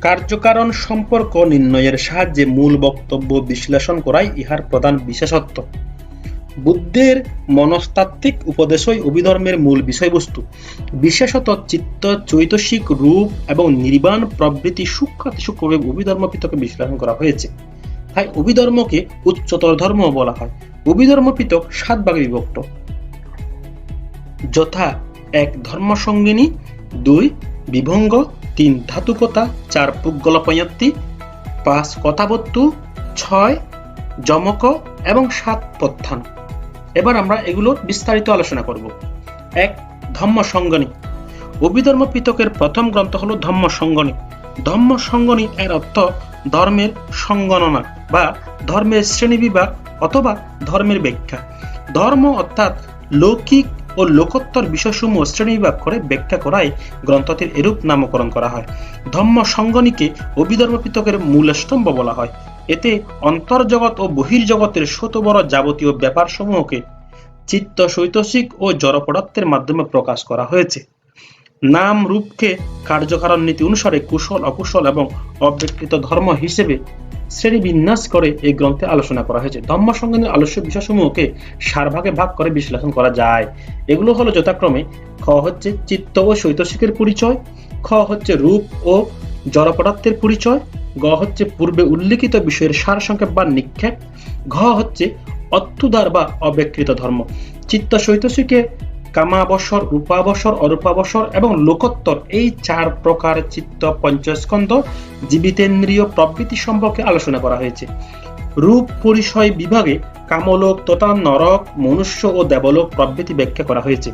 কার্যকারণ সম্পর্ক নির্ণয়ের সাহায্যে মূল বক্তব্য বিশ্লেষণ করাই ইহার প্রধান বিশেষত্ব। বুদ্ধের মনস্তাত্ত্বিক উপদেশই অভিধর্মের মূল বিষয়বস্তু। বিশেষত চিত্ত, চৈতসিক, রূপ এবং নির্বাণ প্রভৃতি সূক্ষ্মভাবে অভিধর্ম পিটকে বিশ্লেষণ করা হয়েছে। তাই অভিধর্মকে উচ্চতর ধর্ম বলা হয়। অভিধর্ম পিটক 7 ভাগে বিভক্ত, যথা 1 ধর্মসঙ্গিনী, 2 বিভঙ্গ, 3 ধাতুকতা, 4 পুগ্গলপয়ত্তি, 5 কথাবস্তু, 6 যমক এবং 7 প্রত্যান। এবার আমরা এগুলোর বিস্তারিত আলোচনা করব। 1 ধম্মসঙ্গিনী। অভিধর্ম পিটকের প্রথম গ্রন্থ হলো ধম্মসঙ্গিনী। ধম্ম সঙ্গনী এর অর্থ ধর্মের সংগণনা বা ধর্মের শ্রেণীবিভাগ অথবা ধর্মের ব্যাখ্যা। ধর্ম অর্থাৎ লৌকিক ও লোকোত্তর বিষয়সমূহ শ্রেণীবিভাগ করে ব্যাখ্যা করায় গ্রন্থটির এরূপ নামকরণ করা হয়। ধম্ম সঙ্গনীকে অভিধর্ম পিটকের মূল স্তম্ভ বলা হয়। এতে অন্তর্জগৎ ও বহির্জগতের ছোট বড় যাবতীয় ব্যাপারসমূহকে চিত্ত চৈতসিক ও জড় পদার্থের মাধ্যমে প্রকাশ করা হয়েছে। নাম রূপকে কার্যকারণ নীতি অনুসারে কুশল অকুশল এবং অব্যক্ত ধর্ম হিসেবে শ্রেণীবিন্যাস করে এই গ্রন্থে আলোচনা করা হয়েছে। ধর্ম সঙ্গীর আলোচ্য বিষয়সমূহকে 4 ভাগে ভাগ করে বিশ্লেষণ করা যায়। এগুলো হলো যথাক্রমে খ হচ্ছে চিত্ত ও চৈতসিকের পরিচয়, খ হচ্ছে রূপ ও জড় পদার্থের পরিচয়, গ হচ্ছে পূর্বে উল্লেখিত বিষয়ের সার সংক্ষেপ বা নিক্ষেপ, ঘ হচ্ছে অত্যুদার বা অব্যক্ত ধর্ম। চিত্ত চৈতসিকে কামাবসর, রূপাবসর, অরূপাবসর এবং লোকোত্তর এই 4 প্রকার চিত্ত পঞ্চস্কন্ধ জীবিতেন্দ্রিয় প্রবৃত্তি সম্পর্কে আলোচনা করা হয়েছে। রূপ পরিচয় বিভাগে কামলোক তথা নরক, মনুষ্য ও দেবলোক প্রবৃত্তি ব্যাখ্যা করা হয়েছে।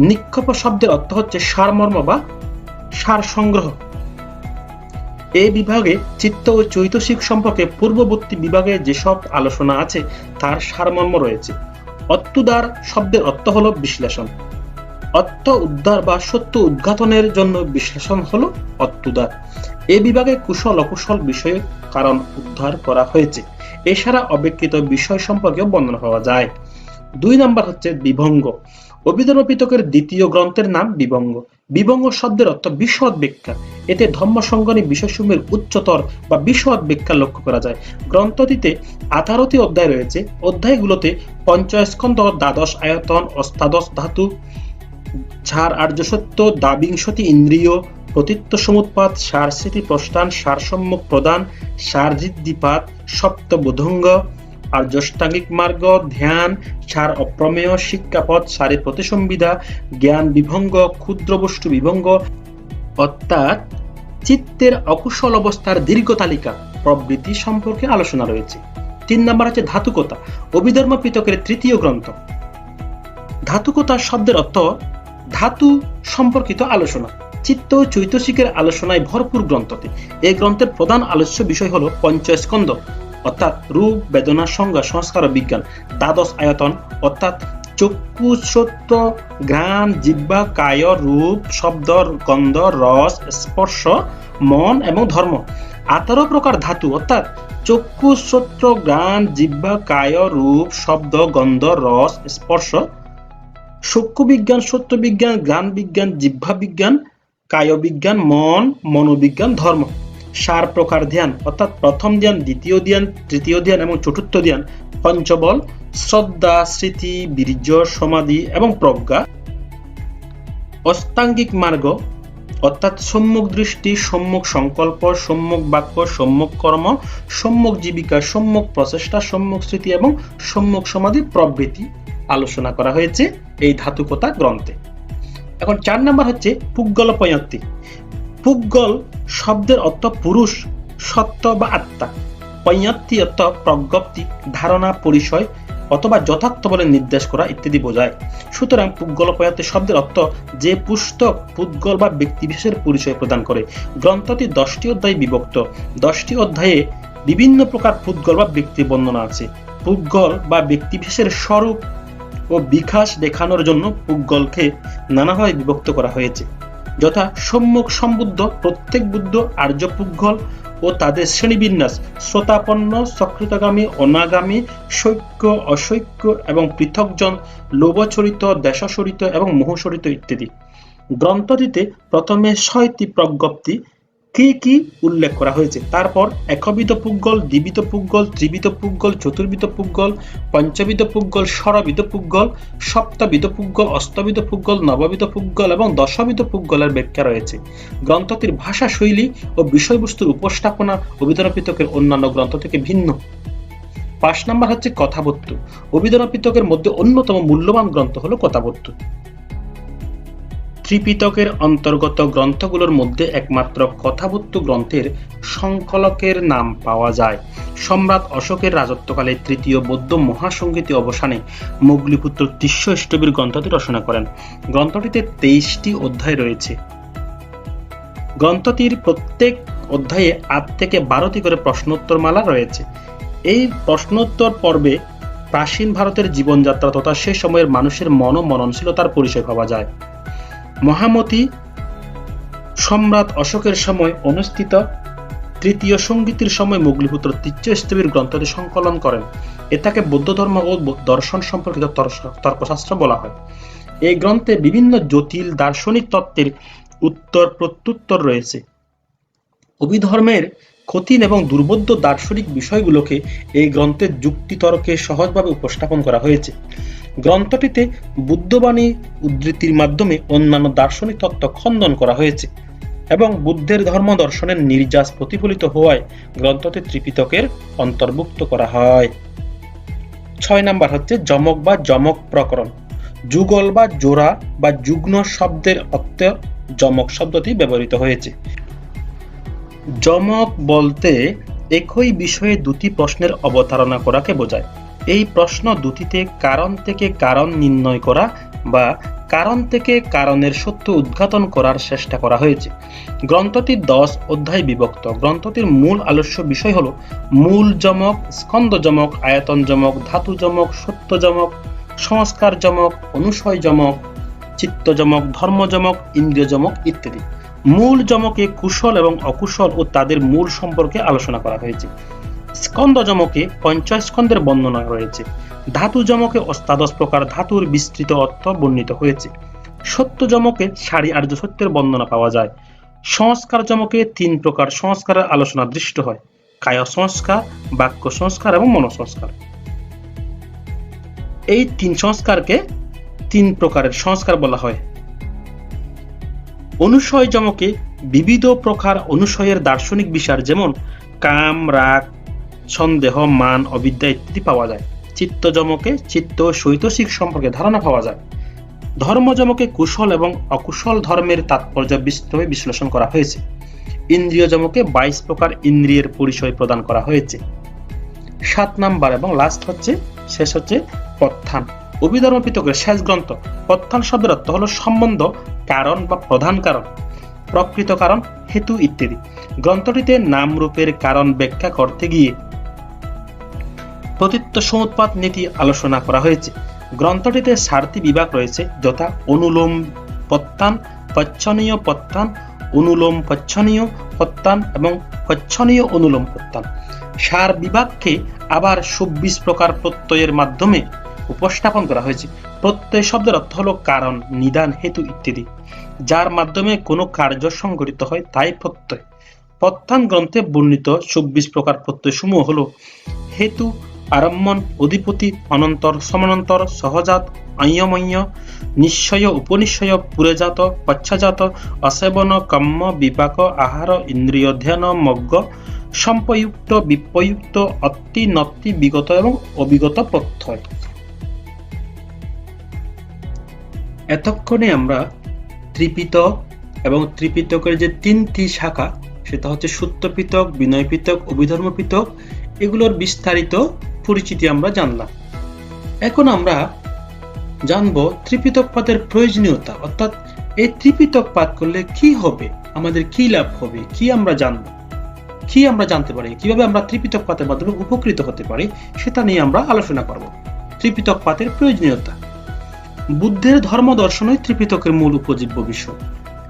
নিক্ষেপ শব্দের অর্থ হচ্ছে সারমর্ম বা সার সংগ্রহ। এই বিভাগে চিত্ত ও চৈতসিক সম্পর্কে পূর্ববর্তী বিভাগে যেসব আলোচনা আছে তার সারমর্ম রয়েছে। অত্যুদার শব্দের অর্থ হলো বিশ্লেষণ। অর্থ উদ্ধার বা সত্য উদ্ঘাটনের জন্য বিশ্লেষণ হলো অত্যুদার। এই বিভাগে কুশল অকুশল বিষয়ে কারণ উদ্ধার করা হয়েছে। এছাড়া অব্যক্ত বিষয় সম্পর্কেও বর্ণনা পাওয়া যায়। 2 নম্বর হচ্ছে বিভঙ্গ। অভিধর্ম পিটকের দ্বিতীয় গ্রন্থের নাম বিভঙ্গ। বিভঙ্গ শব্দের অর্থ বিশদ ব্যাখ্যা। এতে ধর্ম সঙ্গনী বিষয়সমূহের উচ্চতর বা বিশদ ব্যাখ্যা লক্ষ্য করা যায়। গ্রন্থটিতে 18টি অধ্যায় রয়েছে। অধ্যায়গুলোতে পঞ্চস্কন্ধ, দ্বাদশ আয়তন, অষ্টাদশ ধাতু, 4 আর্য সত্য, দ্বাবিংশতি ইন্দ্রিয়, প্রতীত্ব সমুৎপাত, সার স্মৃতি প্রস্থান, সার সম্মুখ প্রদান, সার ঋদ্ধিপাত, সপ্ত বোধঙ্গ, আর্যষ্টাঙ্গিক মার্গ, ধ্যান, সার অপ্রমেয়, শিক্ষাপথ, সারে প্রতিসংবিধা, জ্ঞান বিভঙ্গ, ক্ষুদ্র বস্তু বিভঙ্গ অর্থাৎ চিত্তের অকুশল অবস্থার দীর্ঘ তালিকা প্রবৃত্তি সম্পর্কে আলোচনা রয়েছে। 3 নম্বর হচ্ছে ধাতুকতা। অভিধর্ম পিটকের তৃতীয় গ্রন্থ। ধাতুকতা শব্দের অর্থ ধাতু সম্পর্কিত আলোচনা। চিত্ত ও চৈতসিকের আলোচনায় ভরপুর গ্রন্থটি। এই গ্রন্থের প্রধান আলোচ্য বিষয় হলো পঞ্চস্কন্ধ অর্থাৎ রূপ, বেদনা, সংজ্ঞা, সংস্কার ও বিজ্ঞান। দ্বাদশ আয়তন অর্থাৎ চক্ষু, শ্রোত্র, ঘ্রাণ, জিহ্বা, কায়, রূপ, শব্দ, গন্ধ, রস, স্পর্শ, মন এবং ধর্ম। 18 প্রকার ধাতু অর্থাৎ চক্ষু, শ্রোত্র, ঘ্রাণ, জিহ্বা, কায়, রূপ, শব্দ, গন্ধ, রস, স্পর্শ, সূক্ষ্ম বিজ্ঞান, সত্য বিজ্ঞান, জ্ঞান বিজ্ঞান, জিহ্বা বিজ্ঞান, কায় বিজ্ঞান, মন, মনোবিজ্ঞান, ধর্ম। 4 প্রকার ধ্যান অর্থাৎ প্রথম ধ্যান, দ্বিতীয় ধ্যান, তৃতীয় ধ্যান এবং চতুর্থ ধ্যান। পঞ্চবল, শ্রদ্ধা, স্মৃতি, বীর্য, সমাধি এবং প্রজ্ঞা। অষ্টাঙ্গিক মার্গ অর্থাৎ সম্যক দৃষ্টি, সম্যক সংকল্প, সম্যক বাক্য, সম্যক কর্ম, সম্যক জীবিকা, সম্যক প্রচেষ্টা, সম্যক স্মৃতি এবং সম্যক সমাধি প্রভৃতি আলোচনা করা হয়েছে এই ধাতুকতা গ্রন্থে। এখন 4 নম্বর হচ্ছে পুগ্গল পয়ত্তি। পুগ্গল শব্দের অর্থ পুরুষ, সত্য বা আত্মা। পয়ত্তি অর্থ প্রজ্ঞপ্তি, ধারণা, পরিচয় অথবা যথার্থ বলে নির্দেশ করা ইত্যাদি বোঝায়। সুতরাং পুগ্গল পয়ত্তি শব্দের অর্থ যে পুস্তক পুদ্গল বা ব্যক্তিবিশেষের পরিচয় প্রদান করে। গ্রন্থটি 10টি অধ্যায়ে বিভক্ত। 10টি অধ্যায়ে বিভিন্ন প্রকার পুদ্গল বা ব্যক্তি বর্ণনা আছে। পুদ্গল বা ব্যক্তিবিশেষের স্বরূপ ও বিকাশ দেখানোর জন্য পুগ্গলকে নানাভাবে বিভক্ত করা হয়েছে, যথা সম্যক সম্বুদ্ধ, প্রত্যেক বুদ্ধ, আর্য পুগ্গল ও তাদের শ্রেণীবিন্যাস, শ্রোতাপন্ন, সকৃতগামী, অনাগামী, শৈক্য, অশৈক্য এবং পৃথকজন, লোভচরিত, দেশচরিত এবং মোহচরিত ইত্যাদি। গ্রন্থটিতে প্রথমে 6টি প্রজ্ঞপ্তি কি উল্লেখ করা হয়েছে, তারপর একবিধ পুগ্গল, দ্বিবিধ পুগ্গল, ত্রিবিধ পুগ্গল, চতুর্বিধ পুগ্গল, পঞ্চবিধ পুগ্গল, ষড়বিধ পুগ্গল, সপ্তবিধ পুগ্গল, অষ্টবিধ পুগ্গল, নববিধ পুগ্গল এবং দশবিধ পুগ্গলের ব্যাখ্যা রয়েছে। গ্রন্থটির ভাষা শৈলী ও বিষয়বস্তুর উপস্থাপনা অভিধর্ম পিটকের অন্যান্য গ্রন্থ থেকে ভিন্ন। 5 নম্বর হচ্ছে কথাবস্তু। অভিধর্ম পিটকের মধ্যে অন্যতম মূল্যবান গ্রন্থ হলো কথাবস্তু। ত্রিপিটকের অন্তর্গত গ্রন্থগুলোর মধ্যে একমাত্র কথাবস্তু গ্রন্থের সংকলকের নাম পাওয়া যায়। সম্রাট অশোকের রাজত্বকালে তৃতীয় বৌদ্ধ মহাসংগীতি অবসানে মোগলিপুত্র তিস্য গ্রন্থটি রচনা করেন। গ্রন্থটিতে 23টি অধ্যায় রয়েছে। গ্রন্থটির প্রত্যেক অধ্যায়ে ৮ থেকে ১২টি করে প্রশ্নোত্তরমালা রয়েছে। এই প্রশ্নোত্তর পর্বে প্রাচীন ভারতের জীবনযাত্রা তথা সে সময়ের মানুষের মন ও মননশীলতার পরিচয় পাওয়া যায়। মহামতি সম্রাট অশোকের সময় অনুষ্ঠিত তৃতীয় সংগীতির সময় মুগলিপুত্র তীর্থস্থবির গ্রন্থটি সংকলন করেন। এটাকে বৌদ্ধ ধর্ম ও দর্শন সম্পর্কিত তর্কশাস্ত্র বলা হয়। এই গ্রন্থে বিভিন্ন জটিল দার্শনিক তত্ত্বের উত্তর প্রত্যুত্তর রয়েছে। অভিধর্মের কঠিন এবং দুর্বোধ্য দার্শনিক বিষয়গুলোকে এই গ্রন্থের যুক্তিতর্কে সহজভাবে উপস্থাপন করা হয়েছে। গ্রন্থটিতে বুদ্ধবাণী উদ্ধৃতির মাধ্যমে অন্যান্য দার্শনিক তত্ত্ব খণ্ডন করা হয়েছে এবং বুদ্ধের ধর্ম দর্শনের নির্যাস প্রতিফলিত হওয়ায় গ্রন্থটি ত্রিপিটকের অন্তর্ভুক্ত করা হয়। ৬ নাম্বার হচ্ছে যমক বা যমক প্রকরণ। যুগল বা জোড়া বা যুগ্ম শব্দের অর্থে যমক শব্দটি ব্যবহৃত হয়েছে। যমক বলতে একই বিষয়ে দুটি প্রশ্নের অবতারণা করাকে বোঝায়। এই প্রশ্ন দুটিতে কারণ থেকে কারণ নির্ণয় করা বা কারণ থেকে কারণের সত্য উদ্ঘাটন করার চেষ্টা করা হয়েছে। গ্রন্থটি ১০ অধ্যায়ে বিভক্ত। গ্রন্থটির মূল আলোচ্য বিষয় হল মূল যমক, স্কন্দ যমক, আয়তন যমক, ধাতু যমক, সত্য যমক, সংস্কার যমক, অনুশয় যমক, চিত্ত যমক, ধর্ম যমক, ইন্দ্রিয় যমক ইত্যাদি। মূল যমকে কুশল এবং অকুশল ও তাদের মূল সম্পর্কে আলোচনা করা হয়েছে। স্কন্দ যমকে পঞ্চস্কন্দের বর্ণনা রয়েছে। ধাতু যমকে অষ্টাদশ প্রকার ধাতুর বিস্তৃত অর্থ বর্ণিত হয়েছে। সত্য যমকে সারি আর্য সত্যের বর্ণনা পাওয়া যায়। সংস্কার যমকে ৩ প্রকার সংস্কারের আলোচনা দৃষ্ট হয়: কায় সংস্কার, বাক্য সংস্কার এবং মনঃসংস্কার। এই ৩ সংস্কারকে ৩ প্রকারের সংস্কার বলা হয়। অনুশয় যমকে বিবিধ প্রকার অনুশয়ের দার্শনিক বিষয় যেমন কাম, রাগ, সন্দেহ, মান, অবিদ্যা ইত্যাদি পাওয়া যায়। চিত্ত যমকে চিত্ত ও চৈতসিক সম্পর্কে ধারণা পাওয়া যায়। ধর্ম যমকে কুশল এবং অকুশল ধর্মের তাৎপর্য বিস্তৃতভাবে বিশ্লেষণ করা হয়েছে। ইন্দ্রিয় যমকে ২২ প্রকার ইন্দ্রিয়ের পরিচয় প্রদান করা হয়েছে। ৭ নাম্বার এবং শেষ হচ্ছে প্রত্থান। অভিধর্ম পিটকের শেষ গ্রন্থ। প্রত্থান শব্দের অর্থ হল সম্বন্ধ, কারণ বা প্রধান কারণ, প্রকৃত কারণ, হেতু ইত্যাদি। গ্রন্থটিতে নাম রূপের কারণ ব্যাখ্যা করতে গিয়ে প্রতীত্য সমুৎপাত নীতি আলোচনা করা হয়েছে। গ্রন্থটিতে ৪টি বিভাগ রয়েছে, যথা অনুলোম প্রত্যান, পচ্ছনীয় প্রত্যান, অনুলোম পচ্ছনীয় প্রত্যান এবং পচ্ছনীয় অনুলোম প্রত্যান। ৪ বিভাগকে আবার ২৪ প্রকার প্রত্যয়ের মাধ্যমে উপস্থাপন করা হয়েছে। প্রত্যয় শব্দের অর্থ হল কারণ, নিদান, হেতু ইত্যাদি। যার মাধ্যমে কোনো কার্য সংঘটিত হয় তাই প্রত্যয়। প্রত্যান গ্রন্থে বর্ণিত ২৪ প্রকার প্রত্যয় সমূহ হল হেতু, আরম্ভন, অধিপতি, অনন্তর, সমান্তর, সহজাত, অয়ময়, নিশ্চয়, উপনিশ্চয়, পুরেজাত, পচ্ছাজাত, অসেবন, কম্ম, বিপাক, আহার, ইন্দ্রিয় ধ্যান, মগ্গ, সম্পযুক্ত, বিপযুক্ত, অতি, নতি, বিগত এবং অবিগত প্রত্যয়। এতক্ষণে আমরা ত্রিপিটক এবং ত্রিপিটকের যে ৩টি শাখা, সেটা হচ্ছে সূত্র পিটক, বিনয় পিটক, অভিধর্ম পিটক, এগুলোর বিস্তারিত পরিচিতি আমরা জানলাম। এখন আমরা জানবো ত্রিপিটক পাঠের প্রয়োজনীয়তা, অর্থাৎ এই ত্রিপিটক পাঠ করলে কি হবে, আমাদের কি লাভ হবে, কি আমরা জানবো, কি আমরা জানতে পারি, কিভাবে আমরা ত্রিপিটক পাঠের মাধ্যমে উপকৃত হতে পারি, সেটা নিয়ে আমরা আলোচনা করব। ত্রিপিটক পাঠের প্রয়োজনীয়তা। বুদ্ধের ধর্ম দর্শনই ত্রিপিটকের মূল উপজীব্য বিষয়,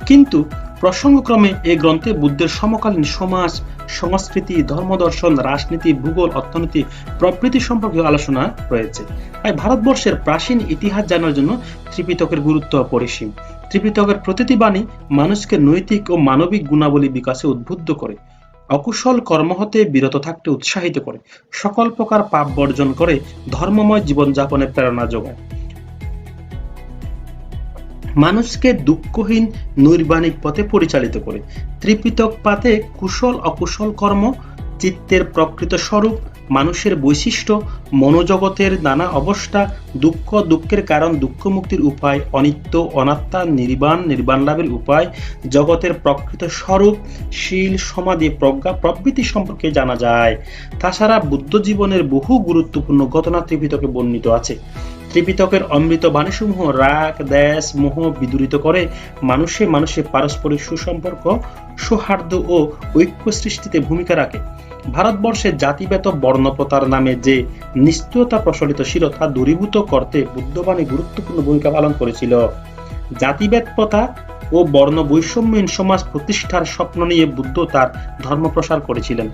কিন্তু প্রসঙ্গক্রমে এই গ্রন্থে বুদ্ধের সমকালীন সমাজ, সংস্কৃতি, ধর্মদর্শন, রাজনীতি, ভূগোল, অর্থনীতি প্রভৃতি সম্পর্কে আলোচনা রয়েছে। তাই ভারতবর্ষের প্রাচীন ইতিহাস জানার জন্য ত্রিপিটকের গুরুত্ব অপরিসীম। ত্রিপিটকের প্রতিটি বাণী মানুষকে নৈতিক ও মানবিক গুণাবলী বিকাশে উদ্বুদ্ধ করে, অকুশল কর্ম হতে বিরত থাকতে উৎসাহিত করে, সকল প্রকার পাপ বর্জন করে ধর্মময় জীবনযাপনের প্রেরণা যোগায়, মানুষকে দুঃখহীন নৈর্বাণিক পথে পরিচালিত করে। ত্রিপিটক পাঠে কুশল অকুশল কর্ম, চিত্তের প্রকৃত স্বরূপ, মানুষের বৈশিষ্ট্য, মনোজগতের নানা অবস্থা, দুঃখ, দুঃখের কারণ, দুঃখ মুক্তির উপায়, অনিত্য, অনাত্মা, নির্বাণ, নির্বাণ লাভের উপায়, জগতের প্রকৃত স্বরূপ, শীল, সমাধি, প্রজ্ঞা প্রভৃতি সম্পর্কে জানা যায়। তাছাড়া বুদ্ধ জীবনের বহু গুরুত্বপূর্ণ ঘটনা ত্রিপিটকে বর্ণিত আছে। ত্রিপিটকের অমৃত বাণীসমূহ রাগ, দ্বেষ, মোহ বিদূরিত করে মানুষে মানুষে পারস্পরিক সুসম্পর্ক, সৌহার্দ্য ও ঐক্য সৃষ্টিতে ভূমিকা রাখে। ভারতবর্ষে জাতিভেদ বর্ণপ্রথার নামে যে নিষ্ঠুরতা প্রচলিত ছিল তা দূরীভূত করতে বুদ্ধবাণী গুরুত্বপূর্ণ ভূমিকা পালন করেছিল। জাতিভেদ প্রথা ও বর্ণ বৈষম্যহীন সমাজ প্রতিষ্ঠার স্বপ্ন নিয়ে বুদ্ধ তার ধর্ম প্রসার করেছিলেন।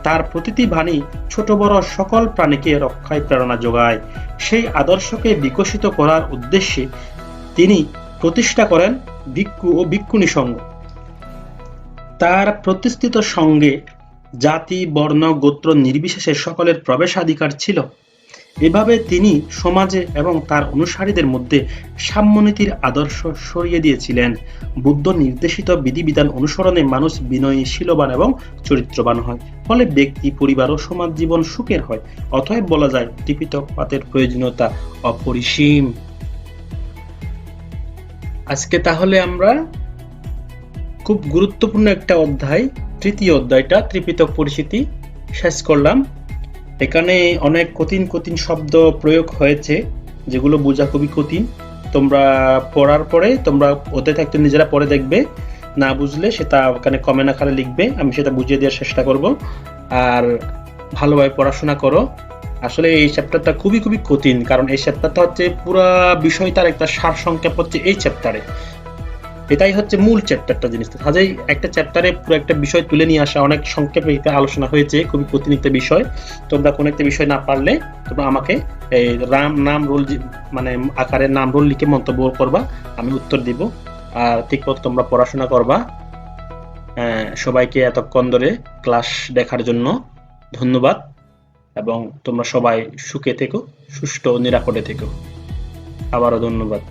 তার প্রতিটি বাণী ছোট বড় সকল প্রাণীকে রক্ষায় প্রেরণা যোগায়। সেই আদর্শকে বিকশিত করার উদ্দেশ্যে তিনি প্রতিষ্ঠা করেন ভিক্ষু ও ভিক্ষুণী সংঘ। তার প্রতিষ্ঠিত সংঘে জাতি, বর্ণ, গোত্র নির্বিশেষে সকলের প্রবেশাধিকার ছিল। এভাবে তিনি সমাজে এবং তার অনুসারীদের মধ্যে সাম্যনীতির আদর্শ ছড়িয়ে দিয়েছিলেন। বুদ্ধ নির্দেশিত বিধিবিধান অনুসরণে মানুষ বিনয়ী, শীলবান এবং চরিত্রবান হয়। ফলে ব্যক্তি, পরিবার ও সমাজ জীবন সুখের হয়। অতএব বলা যায় ত্রিপিটক পাঠের প্রয়োজনীয়তা অপরিসীম। আজকে তাহলে আমরা খুব গুরুত্বপূর্ণ একটা অধ্যায়, তৃতীয় অধ্যায়টা ত্রিপিটক পরিচিতি শেষ করলাম। এখানে অনেক কঠিন কঠিন শব্দ প্রয়োগ হয়েছে যেগুলো বোঝা খুবই কঠিন। তোমরা পড়ার পরে তোমরা ওতে থাকতে নিজেরা পড়ে দেখবে, না বুঝলে সেটা ওখানে কমেন্ট আকারে লিখবে, আমি সেটা বুঝিয়ে দেওয়ার চেষ্টা করব। আর ভালোভাবে পড়াশোনা করো। আসলে এই চ্যাপ্টারটা খুবই খুবই কঠিন, কারণ এই চ্যাপ্টারটা হচ্ছে পুরো বিষয়টার একটা সারসংক্ষেপ হচ্ছে এই চ্যাপ্টারে। এটাই হচ্ছে মূল চ্যাপ্টারটা জিনিসটা। কাজেই একটা চ্যাপ্টারে পুরো একটা বিষয় তুলে নিয়ে আসা অনেক সংক্ষেপে আলোচনা হয়েছে, খুবই কঠিন একটা বিষয়। তোমরা কোনো একটা বিষয় না পারলে তোমরা আমাকে এই নাম রোল মানে আকারে নাম রোল লিখে মন্তব্য করবা, আমি উত্তর দিব। আর ঠিকমতো তোমরা পড়াশোনা করবা। সবাইকে এতক্ষণ ধরে ক্লাস দেখার জন্য ধন্যবাদ, এবং তোমরা সবাই সুখে থেকো, সুস্থ ও নিরাপদে থেকো। আবারও ধন্যবাদ।